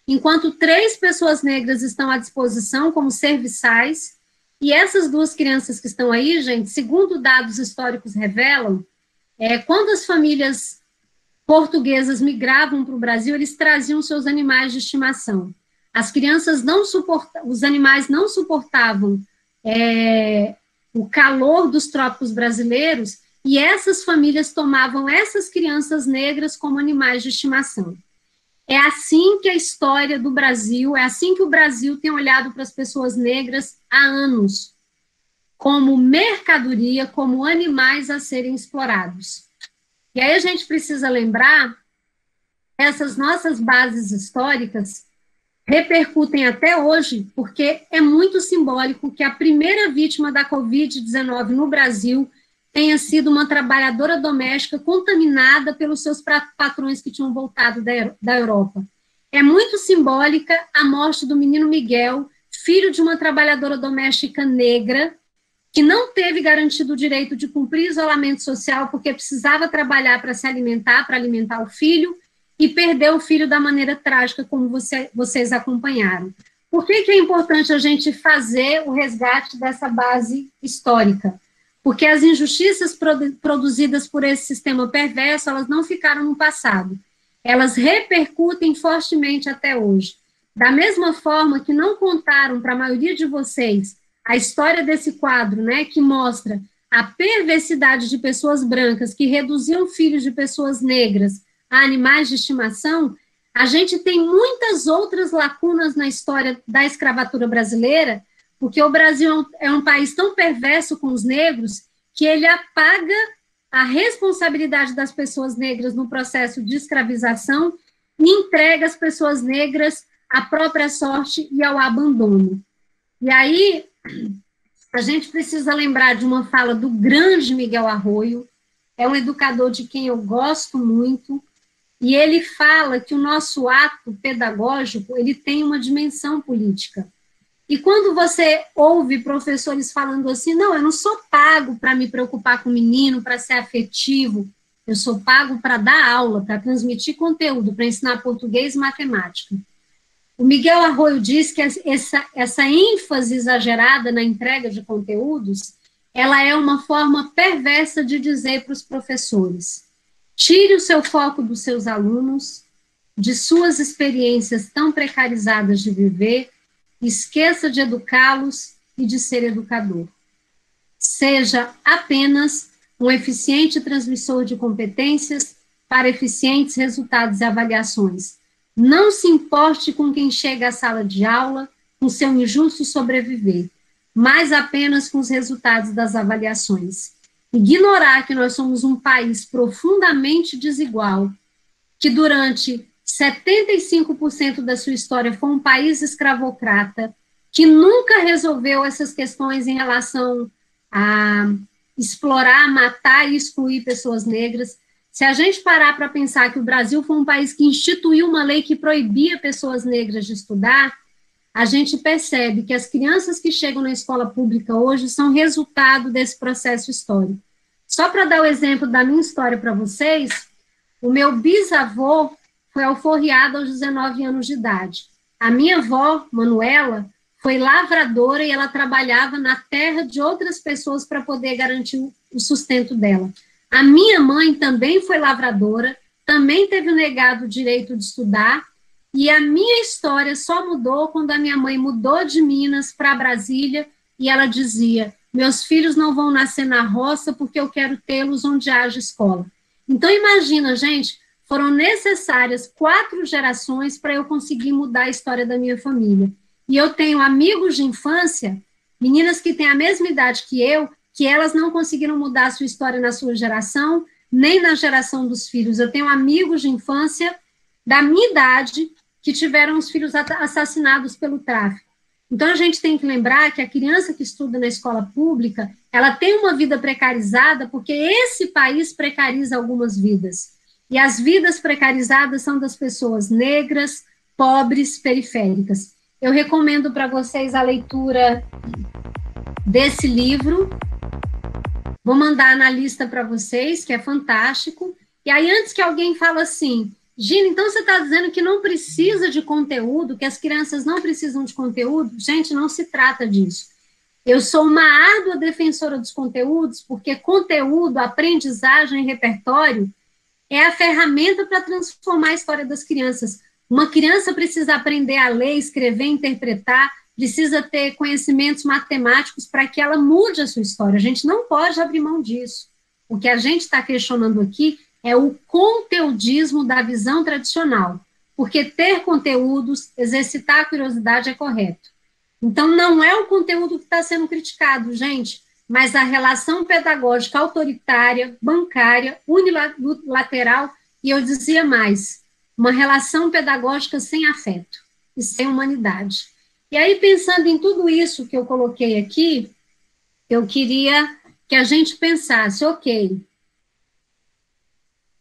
enquanto 3 pessoas negras estão à disposição como serviçais. E essas duas crianças que estão aí, gente, segundo dados históricos revelam, quando as famílias portuguesas migravam para o Brasil, eles traziam seus animais de estimação. As crianças não suportavam, os animais não suportavam o calor dos trópicos brasileiros, e essas famílias tomavam essas crianças negras como animais de estimação. É assim que a história do Brasil, é assim que o Brasil tem olhado para as pessoas negras há anos, como mercadoria, como animais a serem explorados. E aí a gente precisa lembrar, essas nossas bases históricas repercutem até hoje, porque é muito simbólico que a primeira vítima da Covid-19 no Brasil tenha sido uma trabalhadora doméstica contaminada pelos seus patrões que tinham voltado da Europa. É muito simbólica a morte do menino Miguel, filho de uma trabalhadora doméstica negra, que não teve garantido o direito de cumprir isolamento social porque precisava trabalhar para se alimentar, para alimentar o filho, e perdeu o filho da maneira trágica, como vocês acompanharam. Por que é importante a gente fazer o resgate dessa base histórica? Porque as injustiças produzidas por esse sistema perverso, elas não ficaram no passado, elas repercutem fortemente até hoje. Da mesma forma que não contaram para a maioria de vocês a história desse quadro, né, que mostra a perversidade de pessoas brancas que reduziam filhos de pessoas negras a animais de estimação, a gente tem muitas outras lacunas na história da escravatura brasileira, porque o Brasil é um país tão perverso com os negros que ele apaga a responsabilidade das pessoas negras no processo de escravização e entrega as pessoas negras à própria sorte e ao abandono. E aí, a gente precisa lembrar de uma fala do grande Miguel Arroio, é um educador de quem eu gosto muito, e ele fala que o nosso ato pedagógico, ele tem uma dimensão política. E quando você ouve professores falando assim, não, eu não sou pago para me preocupar com o menino, para ser afetivo, eu sou pago para dar aula, para transmitir conteúdo, para ensinar português e matemática. O Miguel Arroio diz que essa ênfase exagerada na entrega de conteúdos, ela é uma forma perversa de dizer para os professores, tire o seu foco dos seus alunos, de suas experiências tão precarizadas de viver, esqueça de educá-los e de ser educador. Seja apenas um eficiente transmissor de competências para eficientes resultados e avaliações. Não se importe com quem chega à sala de aula, com seu injusto sobreviver, mas apenas com os resultados das avaliações. Ignorar que nós somos um país profundamente desigual, que durante 75% da sua história foi um país escravocrata, que nunca resolveu essas questões em relação a explorar, matar e excluir pessoas negras. Se a gente parar para pensar que o Brasil foi um país que instituiu uma lei que proibia pessoas negras de estudar, a gente percebe que as crianças que chegam na escola pública hoje são resultado desse processo histórico. Só para dar o exemplo da minha história para vocês, o meu bisavô foi alforriado aos 19 anos de idade. A minha avó, Manuela, foi lavradora e ela trabalhava na terra de outras pessoas para poder garantir o sustento dela. A minha mãe também foi lavradora, também teve negado o direito de estudar, e a minha história só mudou quando a minha mãe mudou de Minas para Brasília, e ela dizia, meus filhos não vão nascer na roça porque eu quero tê-los onde haja escola. Então, imagina, gente, foram necessárias 4 gerações para eu conseguir mudar a história da minha família. E eu tenho amigos de infância, meninas que têm a mesma idade que elas não conseguiram mudar a sua história na sua geração, nem na geração dos filhos. Eu tenho amigos de infância da minha idade que tiveram os filhos assassinados pelo tráfico. Então, a gente tem que lembrar que a criança que estuda na escola pública, ela tem uma vida precarizada porque esse país precariza algumas vidas. E as vidas precarizadas são das pessoas negras, pobres, periféricas. Eu recomendo para vocês a leitura desse livro. Vou mandar na lista para vocês, que é fantástico. E aí, antes que alguém fale assim, Gina, então você está dizendo que não precisa de conteúdo, que as crianças não precisam de conteúdo? Gente, não se trata disso. Eu sou uma árdua defensora dos conteúdos, porque conteúdo, aprendizagem e repertório é a ferramenta para transformar a história das crianças. Uma criança precisa aprender a ler, escrever, interpretar, precisa ter conhecimentos matemáticos para que ela mude a sua história. A gente não pode abrir mão disso. O que a gente está questionando aqui é o conteudismo da visão tradicional, porque ter conteúdos, exercitar a curiosidade é correto. Então, não é o conteúdo que está sendo criticado, gente, mas a relação pedagógica autoritária, bancária, unilateral, e eu dizia mais, uma relação pedagógica sem afeto e sem humanidade. E aí, pensando em tudo isso que eu coloquei aqui, eu queria que a gente pensasse, ok,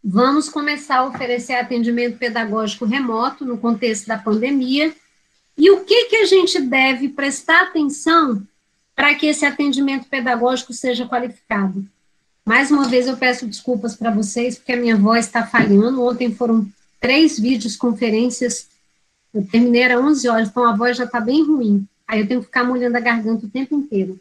vamos começar a oferecer atendimento pedagógico remoto no contexto da pandemia, e o que a gente deve prestar atenção para que esse atendimento pedagógico seja qualificado? Mais uma vez eu peço desculpas para vocês, porque a minha voz está falhando. Ontem foram 3 videoconferências, eu terminei às 11 horas, então a voz já está bem ruim. Aí eu tenho que ficar molhando a garganta o tempo inteiro.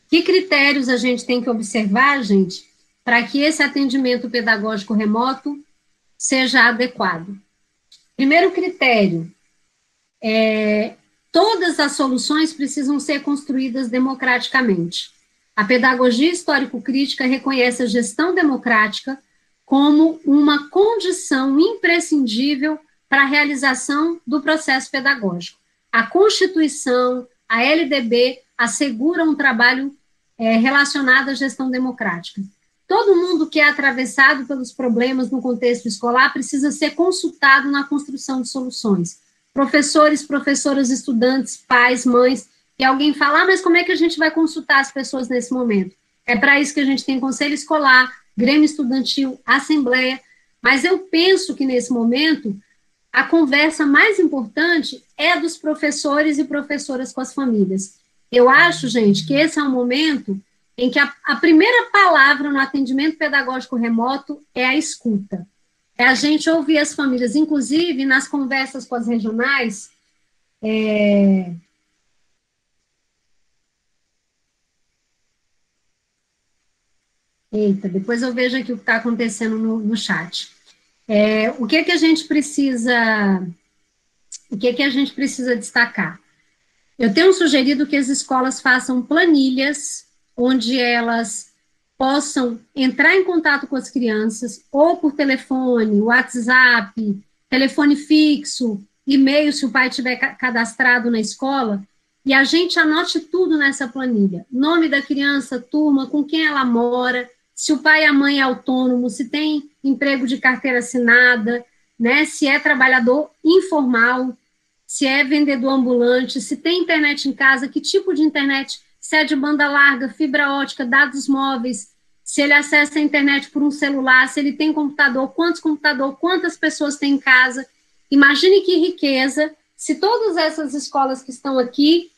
Que critérios a gente tem que observar, gente, para que esse atendimento pedagógico remoto seja adequado? Primeiro critério, todas as soluções precisam ser construídas democraticamente. A pedagogia histórico-crítica reconhece a gestão democrática como uma condição imprescindível para a realização do processo pedagógico. A Constituição, a LDB, asseguram um trabalho relacionado à gestão democrática. Todo mundo que é atravessado pelos problemas no contexto escolar precisa ser consultado na construção de soluções. Professores, professoras, estudantes, pais, mães, e alguém fala, mas como é que a gente vai consultar as pessoas nesse momento? É para isso que a gente tem conselho escolar, grêmio estudantil, assembleia, mas eu penso que nesse momento a conversa mais importante é a dos professores e professoras com as famílias. Eu acho, gente, que esse é um momento em que a primeira palavra no atendimento pedagógico remoto é a escuta. É a gente ouvir as famílias, inclusive nas conversas com as regionais, Eita, depois eu vejo aqui o que está acontecendo no chat. O que a gente precisa destacar? Eu tenho sugerido que as escolas façam planilhas onde elas possam entrar em contato com as crianças, ou por telefone, WhatsApp, telefone fixo, e-mail, se o pai tiver cadastrado na escola, e a gente anote tudo nessa planilha. Nome da criança, turma, com quem ela mora, se o pai e a mãe é autônomo, se tem emprego de carteira assinada, né, se é trabalhador informal, se é vendedor ambulante, se tem internet em casa, que tipo de internet, se é de banda larga, fibra ótica, dados móveis, se ele acessa a internet por um celular, se ele tem computador, quantas pessoas tem em casa. Imagine que riqueza se todas essas escolas que estão aqui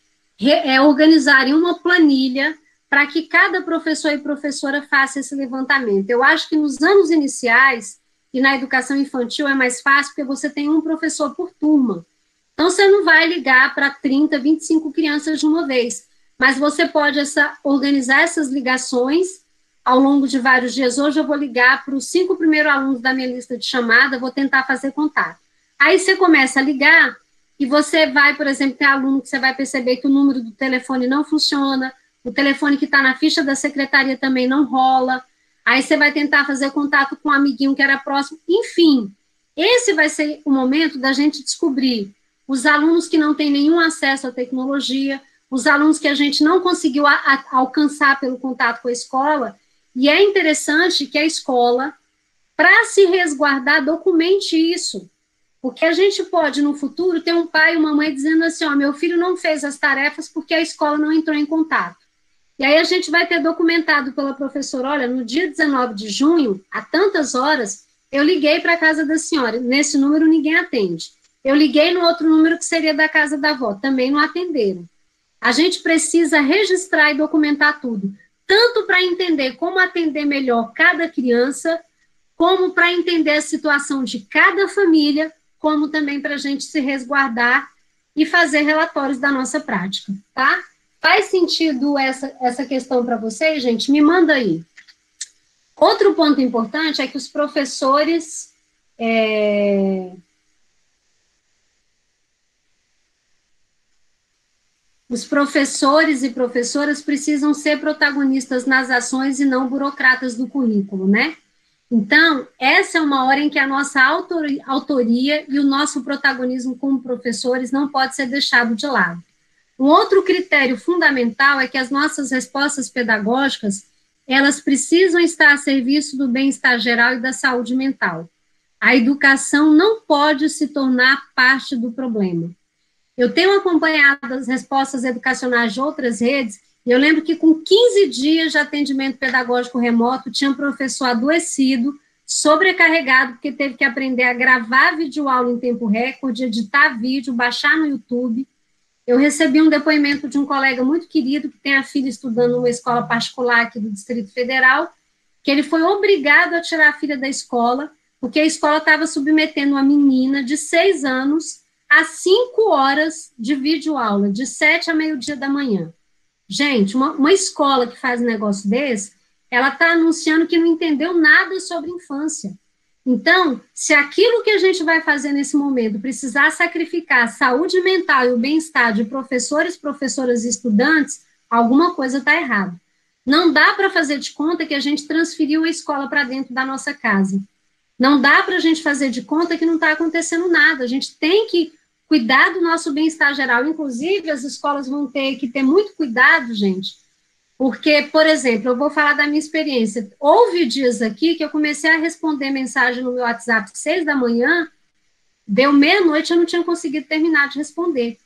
organizarem uma planilha para que cada professor e professora faça esse levantamento. Eu acho que nos anos iniciais, e na educação infantil é mais fácil, porque você tem um professor por turma. Então, você não vai ligar para 30, 25 crianças de uma vez, mas você pode organizar essas ligações ao longo de vários dias. Hoje eu vou ligar para os 5 primeiros alunos da minha lista de chamada, vou tentar fazer contato. Aí você começa a ligar e você vai, por exemplo, tem aluno que você vai perceber que o número do telefone não funciona, o telefone que está na ficha da secretaria também não rola, aí você vai tentar fazer contato com um amiguinho que era próximo, enfim, esse vai ser o momento da gente descobrir os alunos que não têm nenhum acesso à tecnologia, os alunos que a gente não conseguiu alcançar pelo contato com a escola, e é interessante que a escola, para se resguardar, documente isso, porque a gente pode, no futuro, ter um pai e uma mãe dizendo assim, ó, meu filho não fez as tarefas porque a escola não entrou em contato. E aí a gente vai ter documentado pela professora, olha, no dia 19 de junho, a tantas horas, eu liguei para a casa da senhora, nesse número ninguém atende. Eu liguei no outro número que seria da casa da avó, também não atenderam. A gente precisa registrar e documentar tudo, tanto para entender como atender melhor cada criança, como para entender a situação de cada família, como também para a gente se resguardar e fazer relatórios da nossa prática, tá? Faz sentido essa questão para vocês, gente? Me manda aí. Outro ponto importante é que os professores e professoras precisam ser protagonistas nas ações e não burocratas do currículo, né? Então, essa é uma hora em que a nossa autoria e o nosso protagonismo como professores não pode ser deixado de lado. Um outro critério fundamental é que as nossas respostas pedagógicas, elas precisam estar a serviço do bem-estar geral e da saúde mental. A educação não pode se tornar parte do problema. Eu tenho acompanhado as respostas educacionais de outras redes, e eu lembro que com 15 dias de atendimento pedagógico remoto, tinha um professor adoecido, sobrecarregado, porque teve que aprender a gravar videoaula em tempo recorde, editar vídeo, baixar no YouTube. Eu recebi um depoimento de um colega muito querido, que tem a filha estudando numa escola particular aqui do Distrito Federal, que ele foi obrigado a tirar a filha da escola, porque a escola estava submetendo uma menina de 6 anos a 5 horas de videoaula, de 7 a meio-dia da manhã. Gente, uma escola que faz um negócio desse, ela está anunciando que não entendeu nada sobre infância. Então, se aquilo que a gente vai fazer nesse momento precisar sacrificar a saúde mental e o bem-estar de professores, professoras e estudantes, alguma coisa está errada. Não dá para fazer de conta que a gente transferiu a escola para dentro da nossa casa. Não dá para a gente fazer de conta que não está acontecendo nada. A gente tem que cuidar do nosso bem-estar geral. Inclusive, as escolas vão ter que ter muito cuidado, gente, porque, por exemplo, eu vou falar da minha experiência. Houve dias aqui que eu comecei a responder mensagem no meu WhatsApp às 6 da manhã, deu meia-noite, eu não tinha conseguido terminar de responder.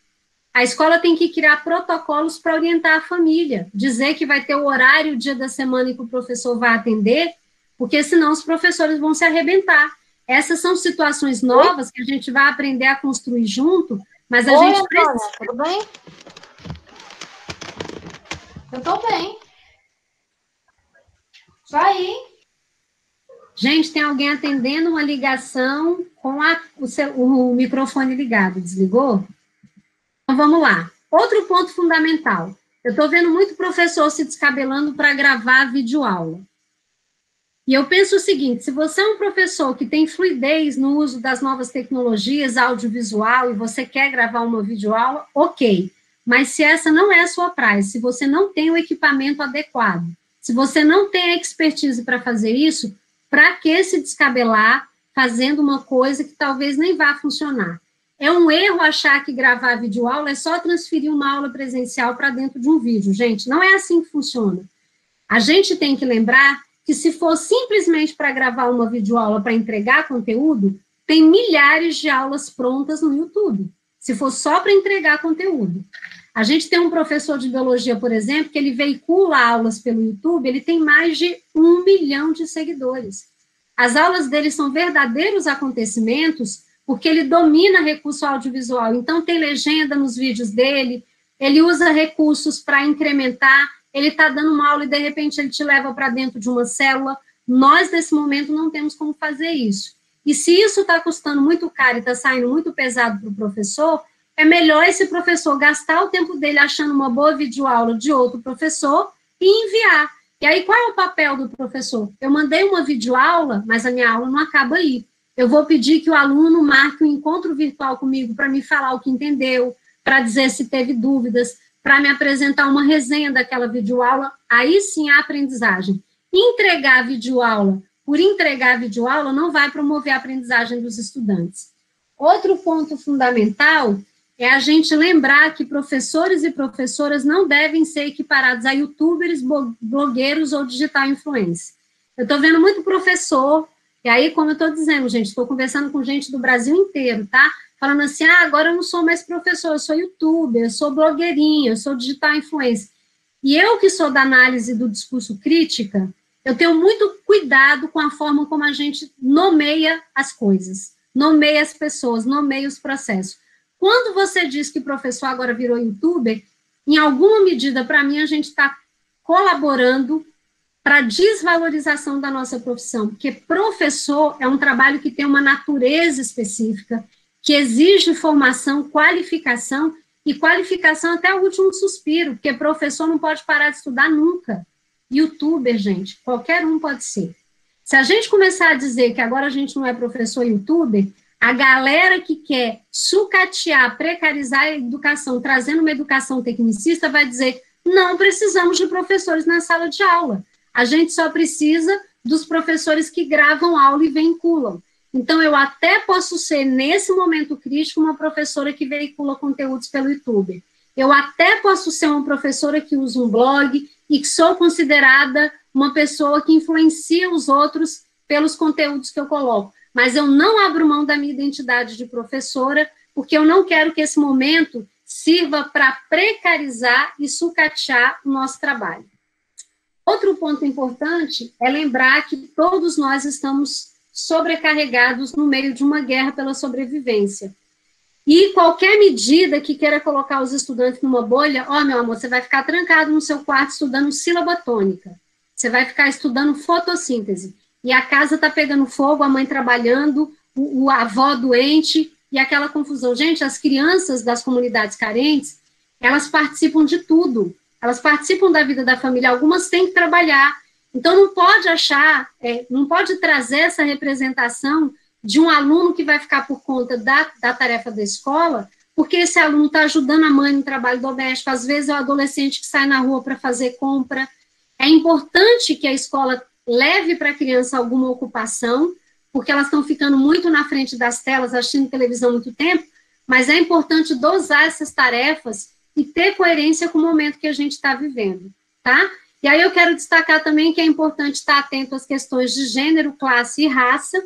A escola tem que criar protocolos para orientar a família, dizer que vai ter o horário, o dia da semana em que o professor vai atender, porque senão os professores vão se arrebentar. Essas são situações novas que a gente vai aprender a construir junto, mas a gente precisa... Antônia, tudo bem? Eu tô bem. Vai. Gente, tem alguém atendendo uma ligação com o microfone ligado. Desligou? Então, vamos lá. Outro ponto fundamental. Eu estou vendo muito professor se descabelando para gravar videoaula. E eu penso o seguinte, se você é um professor que tem fluidez no uso das novas tecnologias, audiovisual, e você quer gravar uma videoaula, ok. Mas se essa não é a sua praia, se você não tem o equipamento adequado, se você não tem a expertise para fazer isso, para que se descabelar fazendo uma coisa que talvez nem vá funcionar? É um erro achar que gravar videoaula é só transferir uma aula presencial para dentro de um vídeo. Gente, não é assim que funciona. A gente tem que lembrar que se for simplesmente para gravar uma videoaula para entregar conteúdo, tem milhares de aulas prontas no YouTube, se for só para entregar conteúdo. A gente tem um professor de biologia, por exemplo, que ele veicula aulas pelo YouTube, ele tem mais de 1 milhão de seguidores. As aulas dele são verdadeiros acontecimentos, porque ele domina recurso audiovisual, então tem legenda nos vídeos dele, ele usa recursos para incrementar, ele está dando uma aula e, de repente, ele te leva para dentro de uma célula. Nós, nesse momento, não temos como fazer isso. E se isso está custando muito caro e está saindo muito pesado para o professor, é melhor esse professor gastar o tempo dele achando uma boa videoaula de outro professor e enviar. E aí, qual é o papel do professor? Eu mandei uma videoaula, mas a minha aula não acaba aí. Eu vou pedir que o aluno marque um encontro virtual comigo para me falar o que entendeu, para dizer se teve dúvidas, para me apresentar uma resenha daquela videoaula, aí sim a aprendizagem. Entregar a videoaula por entregar a videoaula não vai promover a aprendizagem dos estudantes. Outro ponto fundamental é a gente lembrar que professores e professoras não devem ser equiparados a youtubers, blogueiros ou digital influencers. Eu estou vendo muito professor, e aí, como eu estou dizendo, gente, estou conversando com gente do Brasil inteiro, tá? Falando assim, agora eu não sou mais professor, eu sou youtuber, eu sou blogueirinha, eu sou digital influencer. E eu que sou da análise do discurso crítica, eu tenho muito cuidado com a forma como a gente nomeia as coisas, nomeia as pessoas, nomeia os processos. Quando você diz que professor agora virou youtuber, em alguma medida, para mim, a gente está colaborando para a desvalorização da nossa profissão, porque professor é um trabalho que tem uma natureza específica, que exige formação, qualificação, e qualificação até o último suspiro, porque professor não pode parar de estudar nunca. Youtuber, gente, qualquer um pode ser. Se a gente começar a dizer que agora a gente não é professor youtuber, a galera que quer sucatear, precarizar a educação, trazendo uma educação tecnicista, vai dizer, não precisamos de professores na sala de aula. A gente só precisa dos professores que gravam aula e vinculam. Então, eu até posso ser, nesse momento crítico, uma professora que veicula conteúdos pelo YouTube. Eu até posso ser uma professora que usa um blog e que sou considerada uma pessoa que influencia os outros pelos conteúdos que eu coloco. Mas eu não abro mão da minha identidade de professora, porque eu não quero que esse momento sirva para precarizar e sucatear o nosso trabalho. Outro ponto importante é lembrar que todos nós estamos sobrecarregados no meio de uma guerra pela sobrevivência. E qualquer medida que queira colocar os estudantes numa bolha, meu amor, você vai ficar trancado no seu quarto estudando sílaba tônica, você vai ficar estudando fotossíntese, e a casa está pegando fogo, a mãe trabalhando, a avó doente, e aquela confusão. Gente, as crianças das comunidades carentes, elas participam de tudo, elas participam da vida da família, algumas têm que trabalhar. Então, não pode achar, não pode trazer essa representação de um aluno que vai ficar por conta da tarefa da escola, porque esse aluno está ajudando a mãe no trabalho doméstico, às vezes é o adolescente que sai na rua para fazer compra. É importante que a escola leve para a criança alguma ocupação, porque elas estão ficando muito na frente das telas, assistindo televisão muito tempo, mas é importante dosar essas tarefas e ter coerência com o momento que a gente está vivendo, tá? E aí eu quero destacar também que é importante estar atento às questões de gênero, classe e raça,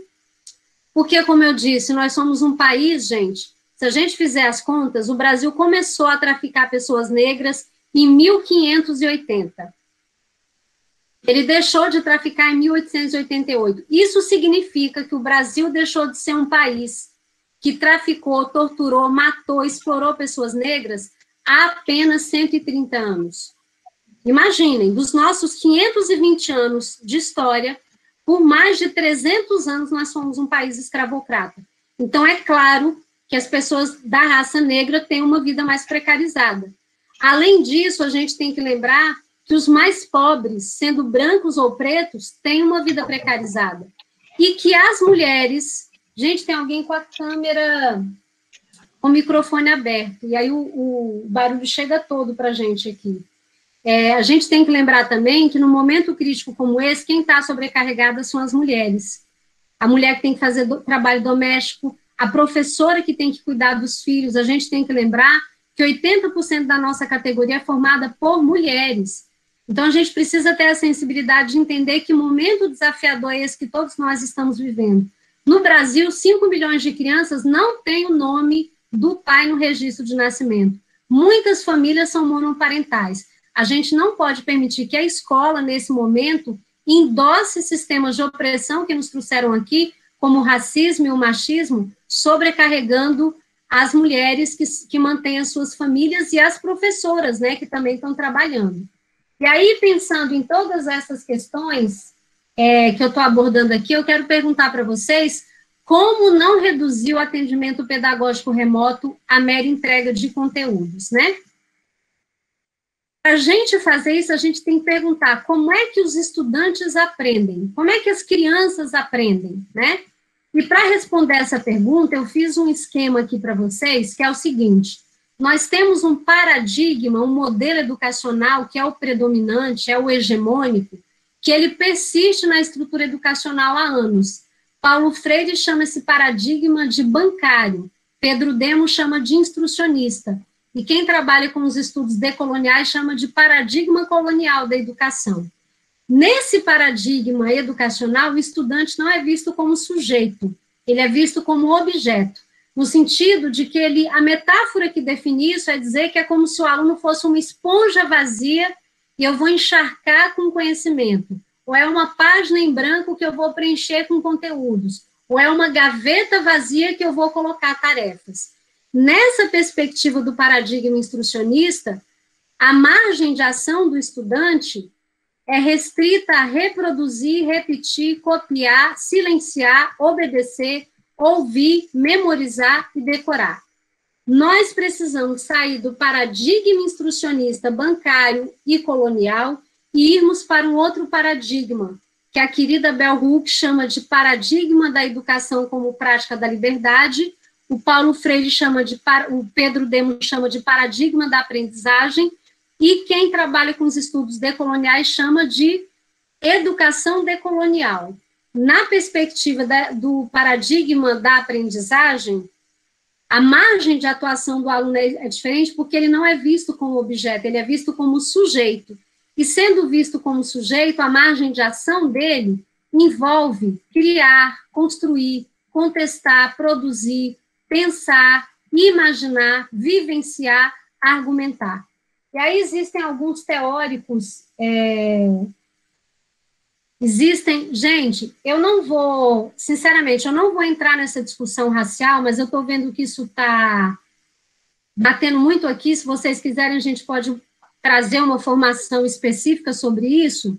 porque, como eu disse, nós somos um país, gente, se a gente fizer as contas, o Brasil começou a traficar pessoas negras em 1580. Ele deixou de traficar em 1888. Isso significa que o Brasil deixou de ser um país que traficou, torturou, matou, explorou pessoas negras há apenas 130 anos. Imaginem, dos nossos 520 anos de história, por mais de 300 anos nós somos um país escravocrata. Então, é claro que as pessoas da raça negra têm uma vida mais precarizada. Além disso, a gente tem que lembrar que os mais pobres, sendo brancos ou pretos, têm uma vida precarizada. E que as mulheres... Gente, tem alguém com a câmera, com o microfone aberto, e aí o barulho chega todo para a gente aqui. A gente tem que lembrar também que, no momento crítico como esse, quem está sobrecarregada são as mulheres. A mulher que tem que fazer trabalho doméstico, a professora que tem que cuidar dos filhos. A gente tem que lembrar que 80% da nossa categoria é formada por mulheres. Então, a gente precisa ter a sensibilidade de entender que momento desafiador é esse que todos nós estamos vivendo. No Brasil, 5 milhões de crianças não têm o nome do pai no registro de nascimento. Muitas famílias são monoparentais. A gente não pode permitir que a escola, nesse momento, endosse sistemas de opressão que nos trouxeram aqui, como o racismo e o machismo, sobrecarregando as mulheres que mantêm as suas famílias e as professoras, né, que também estão trabalhando. E aí, pensando em todas essas questões que eu estou abordando aqui, eu quero perguntar para vocês como não reduzir o atendimento pedagógico remoto à mera entrega de conteúdos, né? Para a gente fazer isso, a gente tem que perguntar como é que os estudantes aprendem, como é que as crianças aprendem, né? E para responder essa pergunta, eu fiz um esquema aqui para vocês, que é o seguinte: nós temos um paradigma, um modelo educacional que é o predominante, é o hegemônico, que ele persiste na estrutura educacional há anos. Paulo Freire chama esse paradigma de bancário, Pedro Demo chama de instrucionista, e quem trabalha com os estudos decoloniais chama de paradigma colonial da educação. Nesse paradigma educacional, o estudante não é visto como sujeito, ele é visto como objeto, no sentido de que a metáfora que define isso é dizer que é como se o aluno fosse uma esponja vazia e eu vou encharcar com conhecimento, ou é uma página em branco que eu vou preencher com conteúdos, ou é uma gaveta vazia que eu vou colocar tarefas. Nessa perspectiva do paradigma instrucionista, a margem de ação do estudante é restrita a reproduzir, repetir, copiar, silenciar, obedecer, ouvir, memorizar e decorar. Nós precisamos sair do paradigma instrucionista bancário e colonial e irmos para um outro paradigma, que a querida Bell Hooks chama de paradigma da educação como prática da liberdade, o Paulo Freire o Pedro Demo chama de paradigma da aprendizagem, e quem trabalha com os estudos decoloniais chama de educação decolonial. Na perspectiva do paradigma da aprendizagem, a margem de atuação do aluno é diferente porque ele não é visto como objeto, ele é visto como sujeito. E sendo visto como sujeito, a margem de ação dele envolve criar, construir, contestar, produzir, pensar, imaginar, vivenciar, argumentar. E aí existem alguns teóricos, gente, eu não vou, sinceramente, eu não vou entrar nessa discussão racial, mas eu estou vendo que isso está batendo muito aqui. Se vocês quiserem, a gente pode trazer uma formação específica sobre isso.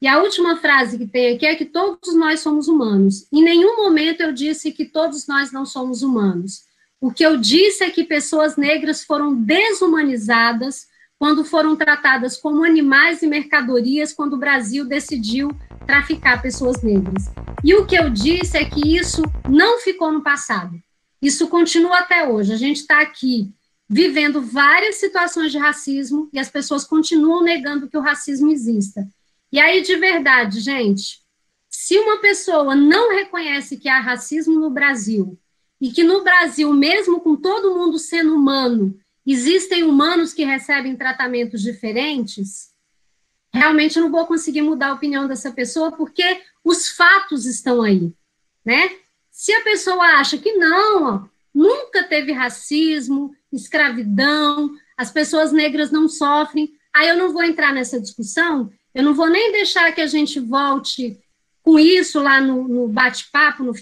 E a última frase que tem aqui é que todos nós somos humanos. Em nenhum momento eu disse que todos nós não somos humanos. O que eu disse é que pessoas negras foram desumanizadas quando foram tratadas como animais e mercadorias, quando o Brasil decidiu traficar pessoas negras. E o que eu disse é que isso não ficou no passado. Isso continua até hoje. A gente está aqui vivendo várias situações de racismo e as pessoas continuam negando que o racismo exista. E aí, de verdade, gente, se uma pessoa não reconhece que há racismo no Brasil, e que no Brasil, mesmo com todo mundo sendo humano, existem humanos que recebem tratamentos diferentes, realmente eu não vou conseguir mudar a opinião dessa pessoa, porque os fatos estão aí, né? Se a pessoa acha que não, ó, nunca teve racismo, escravidão, as pessoas negras não sofrem, aí eu não vou entrar nessa discussão, eu não vou nem deixar que a gente volte com isso lá no bate-papo,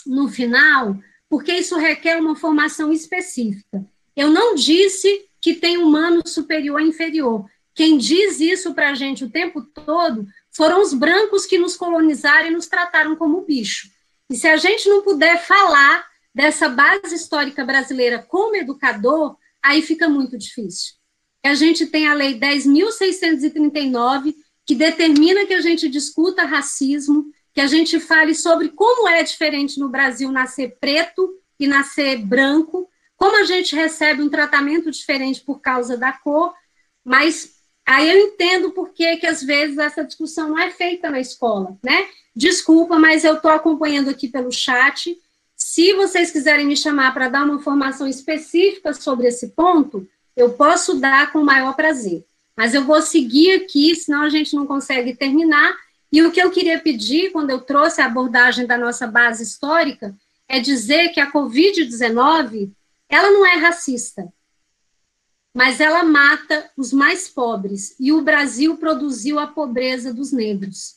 no final, porque isso requer uma formação específica. Eu não disse que tem humano superior e inferior. Quem diz isso para a gente o tempo todo foram os brancos que nos colonizaram e nos trataram como bicho. E se a gente não puder falar dessa base histórica brasileira como educador, aí fica muito difícil. A gente tem a Lei 10.639, que determina que a gente discuta racismo, que a gente fale sobre como é diferente no Brasil nascer preto e nascer branco, como a gente recebe um tratamento diferente por causa da cor, mas aí eu entendo por que às vezes essa discussão não é feita na escola, né? Desculpa, mas eu estou acompanhando aqui pelo chat. Se vocês quiserem me chamar para dar uma formação específica sobre esse ponto, eu posso dar com o maior prazer. Mas eu vou seguir aqui, senão a gente não consegue terminar. E o que eu queria pedir, quando eu trouxe a abordagem da nossa base histórica, é dizer que a Covid-19, ela não é racista, mas ela mata os mais pobres, e o Brasil produziu a pobreza dos negros.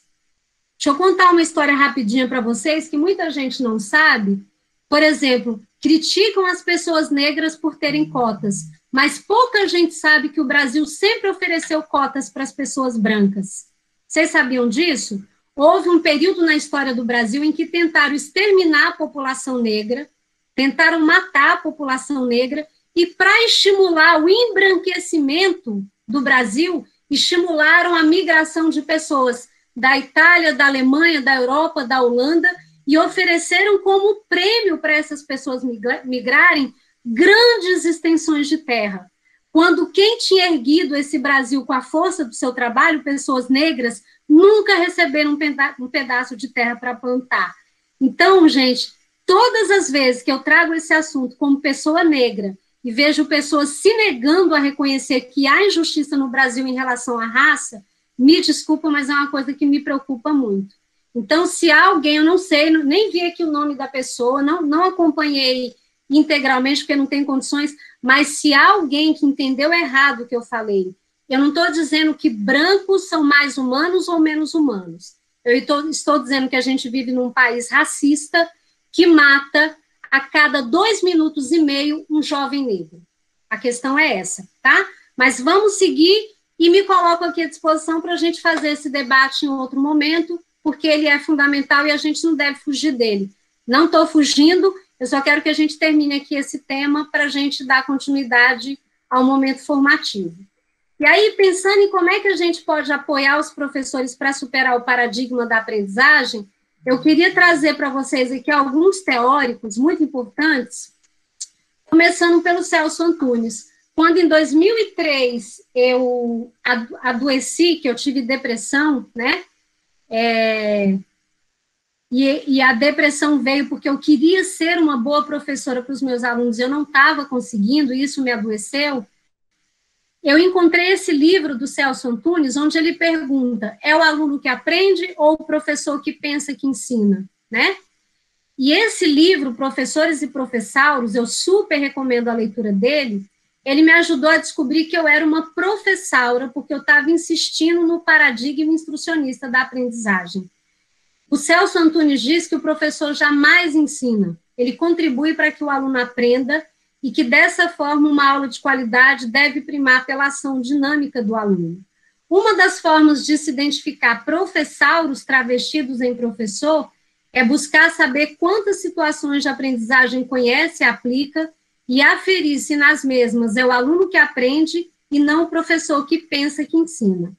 Deixa eu contar uma história rapidinha para vocês, que muita gente não sabe. Por exemplo, criticam as pessoas negras por terem cotas, mas pouca gente sabe que o Brasil sempre ofereceu cotas para as pessoas brancas. Vocês sabiam disso? Houve um período na história do Brasil em que tentaram exterminar a população negra, tentaram matar a população negra, e para estimular o embranquecimento do Brasil, estimularam a migração de pessoas da Itália, da Alemanha, da Europa, da Holanda, e ofereceram como prêmio para essas pessoas migrarem grandes extensões de terra. Quando quem tinha erguido esse Brasil com a força do seu trabalho, pessoas negras, nunca receberam um pedaço de terra para plantar. Então, gente, todas as vezes que eu trago esse assunto como pessoa negra e vejo pessoas se negando a reconhecer que há injustiça no Brasil em relação à raça, me desculpa, mas é uma coisa que me preocupa muito. Então, se há alguém, eu não sei, nem vi aqui o nome da pessoa, não acompanhei integralmente, porque não tem condições, mas se há alguém que entendeu errado o que eu falei, eu não estou dizendo que brancos são mais humanos ou menos humanos. Eu estou dizendo que a gente vive num país racista que mata a cada 2 minutos e meio um jovem negro. A questão é essa, tá? Mas vamos seguir e me coloco aqui à disposição para a gente fazer esse debate em outro momento, porque ele é fundamental e a gente não deve fugir dele. Não estou fugindo, eu só quero que a gente termine aqui esse tema para a gente dar continuidade ao momento formativo. E aí, pensando em como é que a gente pode apoiar os professores para superar o paradigma da aprendizagem, eu queria trazer para vocês aqui alguns teóricos muito importantes, começando pelo Celso Antunes. Quando, em 2003, eu adoeci, que eu tive depressão, né? E a depressão veio porque eu queria ser uma boa professora para os meus alunos, eu não estava conseguindo, e isso me adoeceu. Eu encontrei esse livro do Celso Antunes, onde ele pergunta, é o aluno que aprende ou o professor que pensa que ensina, né? E esse livro, Professores e Professauros, eu super recomendo a leitura dele, ele me ajudou a descobrir que eu era uma professaura, porque eu estava insistindo no paradigma instrucionista da aprendizagem. O Celso Antunes diz que o professor jamais ensina, ele contribui para que o aluno aprenda e que, dessa forma, uma aula de qualidade deve primar pela ação dinâmica do aluno. Uma das formas de se identificar professauros travestidos em professor é buscar saber quantas situações de aprendizagem conhece e aplica e aferir se nas mesmas é o aluno que aprende e não o professor que pensa que ensina.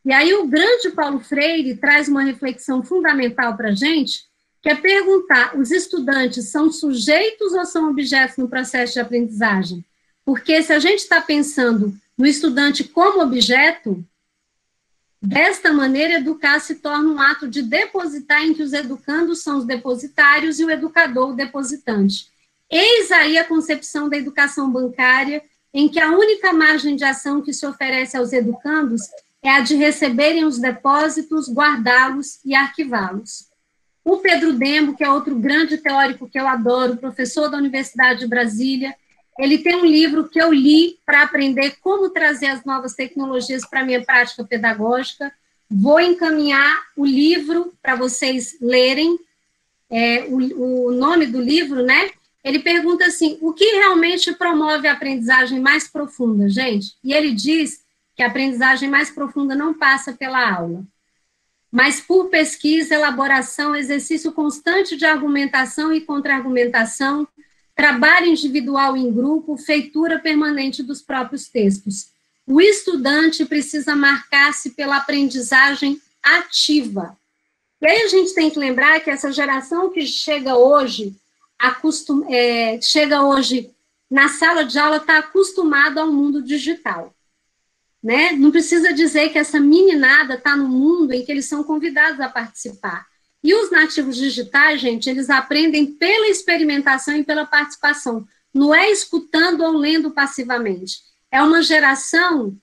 E aí o grande Paulo Freire traz uma reflexão fundamental para a gente, que é perguntar, os estudantes são sujeitos ou são objetos no processo de aprendizagem? Porque se a gente está pensando no estudante como objeto, desta maneira, educar se torna um ato de depositar em que os educandos são os depositários e o educador o depositante. Eis aí a concepção da educação bancária, em que a única margem de ação que se oferece aos educandos é a de receberem os depósitos, guardá-los e arquivá-los. O Pedro Dembo, que é outro grande teórico que eu adoro, professor da Universidade de Brasília, ele tem um livro que eu li para aprender como trazer as novas tecnologias para a minha prática pedagógica. Vou encaminhar o livro para vocês lerem, o nome do livro, né? Ele pergunta assim, o que realmente promove a aprendizagem mais profunda, gente? E ele diz que a aprendizagem mais profunda não passa pela aula, mas por pesquisa, elaboração, exercício constante de argumentação e contra-argumentação, trabalho individual em grupo, feitura permanente dos próprios textos. O estudante precisa marcar-se pela aprendizagem ativa. E aí a gente tem que lembrar que essa geração que chega hoje na sala de aula está acostumada ao mundo digital. Né? Não precisa dizer que essa meninada está no mundo em que eles são convidados a participar. E os nativos digitais, gente, eles aprendem pela experimentação e pela participação. Não é escutando ou lendo passivamente. É uma geração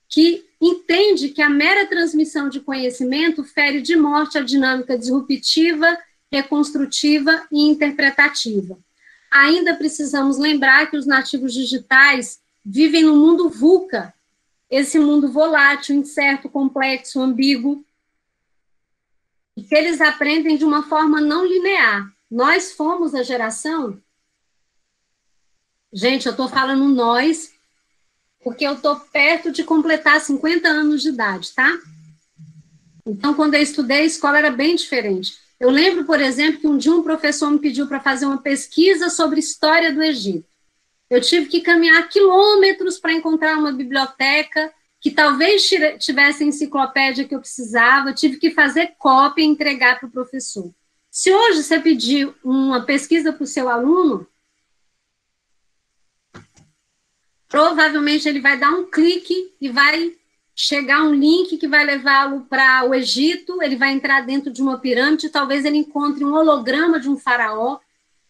que entende que a mera transmissão de conhecimento fere de morte a dinâmica disruptiva, reconstrutiva e interpretativa. Ainda precisamos lembrar que os nativos digitais vivem no mundo VUCA, esse mundo volátil, incerto, complexo, ambíguo, e que eles aprendem de uma forma não linear. Nós fomos a geração... Gente, eu estou falando nós, porque eu estou perto de completar 50 anos de idade, tá? Então, quando eu estudei, a escola era bem diferente. Eu lembro, por exemplo, que um dia um professor me pediu para fazer uma pesquisa sobre história do Egito. Eu tive que caminhar quilômetros para encontrar uma biblioteca que talvez tivesse a enciclopédia que eu precisava, tive que fazer cópia e entregar para o professor. Se hoje você pedir uma pesquisa para o seu aluno, provavelmente ele vai dar um clique e vai chegar um link que vai levá-lo para o Egito, ele vai entrar dentro de uma pirâmide, talvez ele encontre um holograma de um faraó.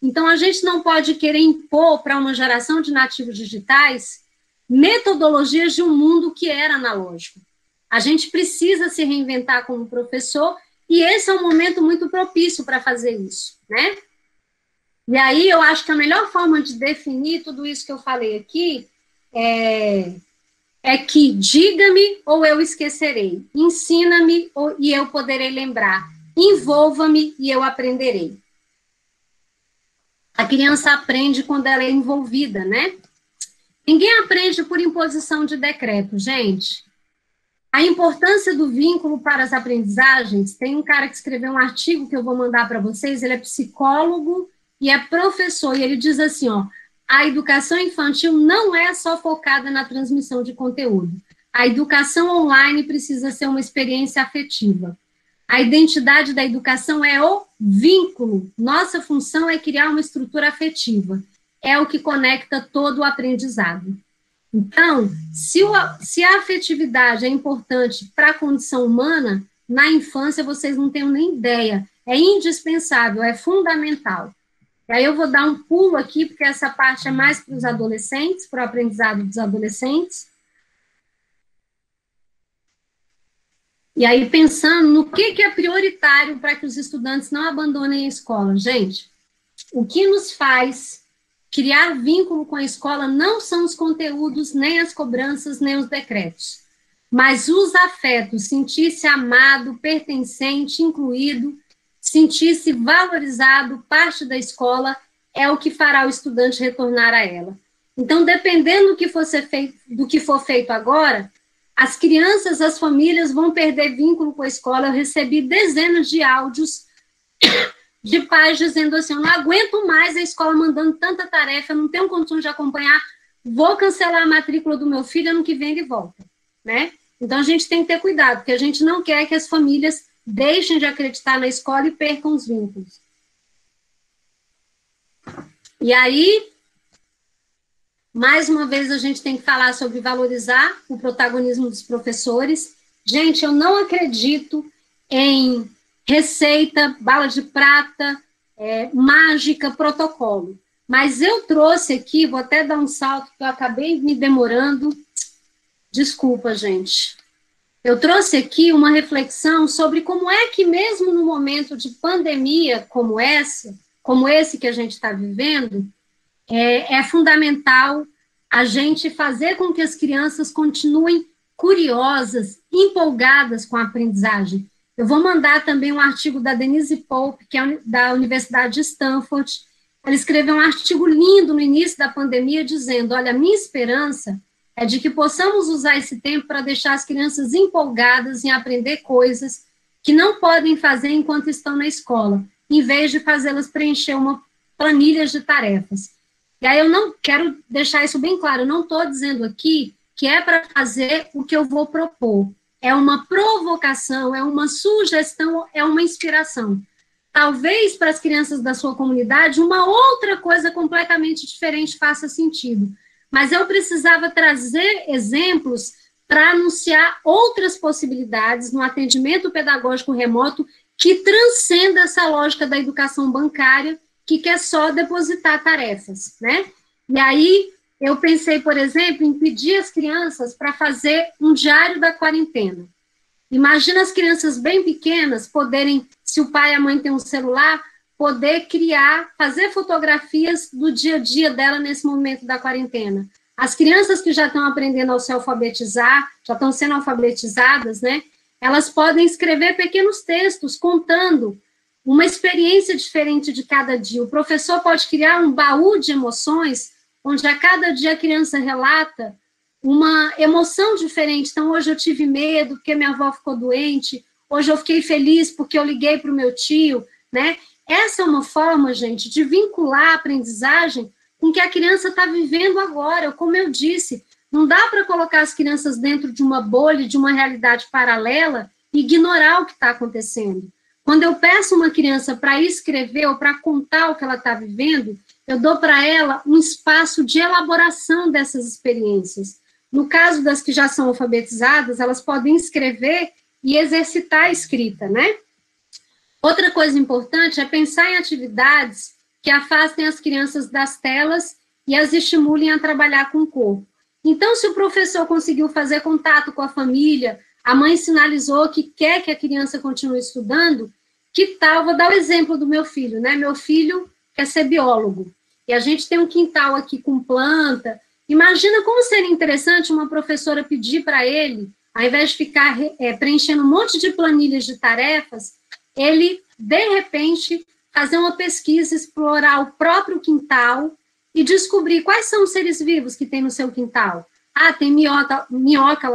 Então, a gente não pode querer impor para uma geração de nativos digitais metodologias de um mundo que era analógico. A gente precisa se reinventar como professor e esse é um momento muito propício para fazer isso, né? E aí, eu acho que a melhor forma de definir tudo isso que eu falei aqui é que diga-me ou eu esquecerei, ensina-me e eu poderei lembrar, envolva-me e eu aprenderei. A criança aprende quando ela é envolvida, né? Ninguém aprende por imposição de decreto, gente. A importância do vínculo para as aprendizagens, tem um cara que escreveu um artigo que eu vou mandar para vocês, ele é psicólogo e é professor, e ele diz assim, ó, a educação infantil não é só focada na transmissão de conteúdo. A educação online precisa ser uma experiência afetiva. A identidade da educação é o vínculo. Nossa função é criar uma estrutura afetiva. É o que conecta todo o aprendizado. Então, se a afetividade é importante para a condição humana, na infância vocês não têm nem ideia. É indispensável, é fundamental. E aí eu vou dar um pulo aqui, porque essa parte é mais para os adolescentes, para o aprendizado dos adolescentes. E aí, pensando no que é prioritário para que os estudantes não abandonem a escola. Gente, o que nos faz criar vínculo com a escola não são os conteúdos, nem as cobranças, nem os decretos, mas os afetos, sentir-se amado, pertencente, incluído, sentir-se valorizado, parte da escola, é o que fará o estudante retornar a ela. Então, dependendo do que for feito agora, as crianças, as famílias vão perder vínculo com a escola. Eu recebi dezenas de áudios de pais dizendo assim, eu não aguento mais a escola mandando tanta tarefa, eu não tenho condições de acompanhar, vou cancelar a matrícula do meu filho, ano que vem ele volta, né? Então, a gente tem que ter cuidado, porque a gente não quer que as famílias deixem de acreditar na escola e percam os vínculos. E aí, mais uma vez, a gente tem que falar sobre valorizar o protagonismo dos professores. Gente, eu não acredito em receita, bala de prata, mágica, protocolo. Mas eu trouxe aqui, vou até dar um salto, que eu acabei me demorando. Desculpa, gente. Eu trouxe aqui uma reflexão sobre como é que mesmo no momento de pandemia como esse que a gente está vivendo, é fundamental a gente fazer com que as crianças continuem curiosas, empolgadas com a aprendizagem. Eu vou mandar também um artigo da Denise Pope, que é da Universidade de Stanford. Ela escreveu um artigo lindo no início da pandemia, dizendo, olha, a minha esperança é de que possamos usar esse tempo para deixar as crianças empolgadas em aprender coisas que não podem fazer enquanto estão na escola, em vez de fazê-las preencher uma planilha de tarefas. E aí eu não quero deixar isso bem claro, eu não estou dizendo aqui que é para fazer o que eu vou propor. É uma provocação, é uma sugestão, é uma inspiração. Talvez para as crianças da sua comunidade uma outra coisa completamente diferente faça sentido. Mas eu precisava trazer exemplos para anunciar outras possibilidades no atendimento pedagógico remoto que transcenda essa lógica da educação bancária, que quer só depositar tarefas, né? E aí, eu pensei, por exemplo, em pedir às crianças para fazer um diário da quarentena. Imagina as crianças bem pequenas poderem, se o pai e a mãe têm um celular, poder criar, fazer fotografias do dia a dia dela nesse momento da quarentena. As crianças que já estão aprendendo a se alfabetizar, já estão sendo alfabetizadas, né? Elas podem escrever pequenos textos contando uma experiência diferente de cada dia. O professor pode criar um baú de emoções, onde a cada dia a criança relata uma emoção diferente. Então, hoje eu tive medo porque minha avó ficou doente, hoje eu fiquei feliz porque eu liguei para o meu tio, né? Essa é uma forma, gente, de vincular a aprendizagem com o que a criança está vivendo agora. Como eu disse, não dá para colocar as crianças dentro de uma bolha, de uma realidade paralela e ignorar o que está acontecendo. Quando eu peço uma criança para escrever ou para contar o que ela está vivendo, eu dou para ela um espaço de elaboração dessas experiências. No caso das que já são alfabetizadas, elas podem escrever e exercitar a escrita, né? Outra coisa importante é pensar em atividades que afastem as crianças das telas e as estimulem a trabalhar com o corpo. Então, se o professor conseguiu fazer contato com a família, a mãe sinalizou que quer que a criança continue estudando, que tal? Vou dar o exemplo do meu filho, né? Meu filho quer ser biólogo, e a gente tem um quintal aqui com planta. Imagina como seria interessante uma professora pedir para ele, ao invés de ficar preenchendo um monte de planilhas de tarefas, ele, de repente, fazer uma pesquisa, explorar o próprio quintal e descobrir quais são os seres vivos que tem no seu quintal. Ah, tem minhoca,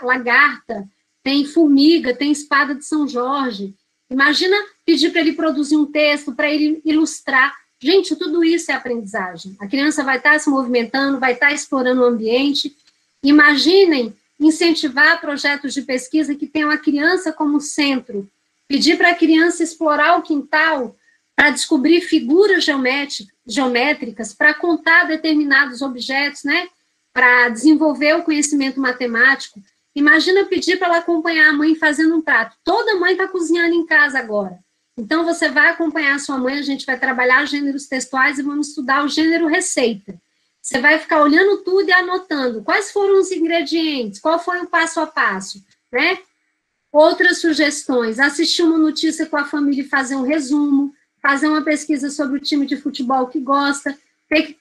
lagarta, tem formiga, tem espada de São Jorge. Imagina pedir para ele produzir um texto, para ele ilustrar. Gente, tudo isso é aprendizagem. A criança vai estar se movimentando, vai estar explorando o ambiente. Imaginem incentivar projetos de pesquisa que tenham a criança como centro, pedir para a criança explorar o quintal para descobrir figuras geométricas, para contar determinados objetos, né? Para desenvolver o conhecimento matemático. Imagina pedir para ela acompanhar a mãe fazendo um prato. Toda mãe está cozinhando em casa agora. Então, você vai acompanhar a sua mãe, a gente vai trabalhar gêneros textuais e vamos estudar o gênero receita. Você vai ficar olhando tudo e anotando quais foram os ingredientes, qual foi o passo a passo, né? Outras sugestões, assistir uma notícia com a família e fazer um resumo, fazer uma pesquisa sobre o time de futebol que gosta,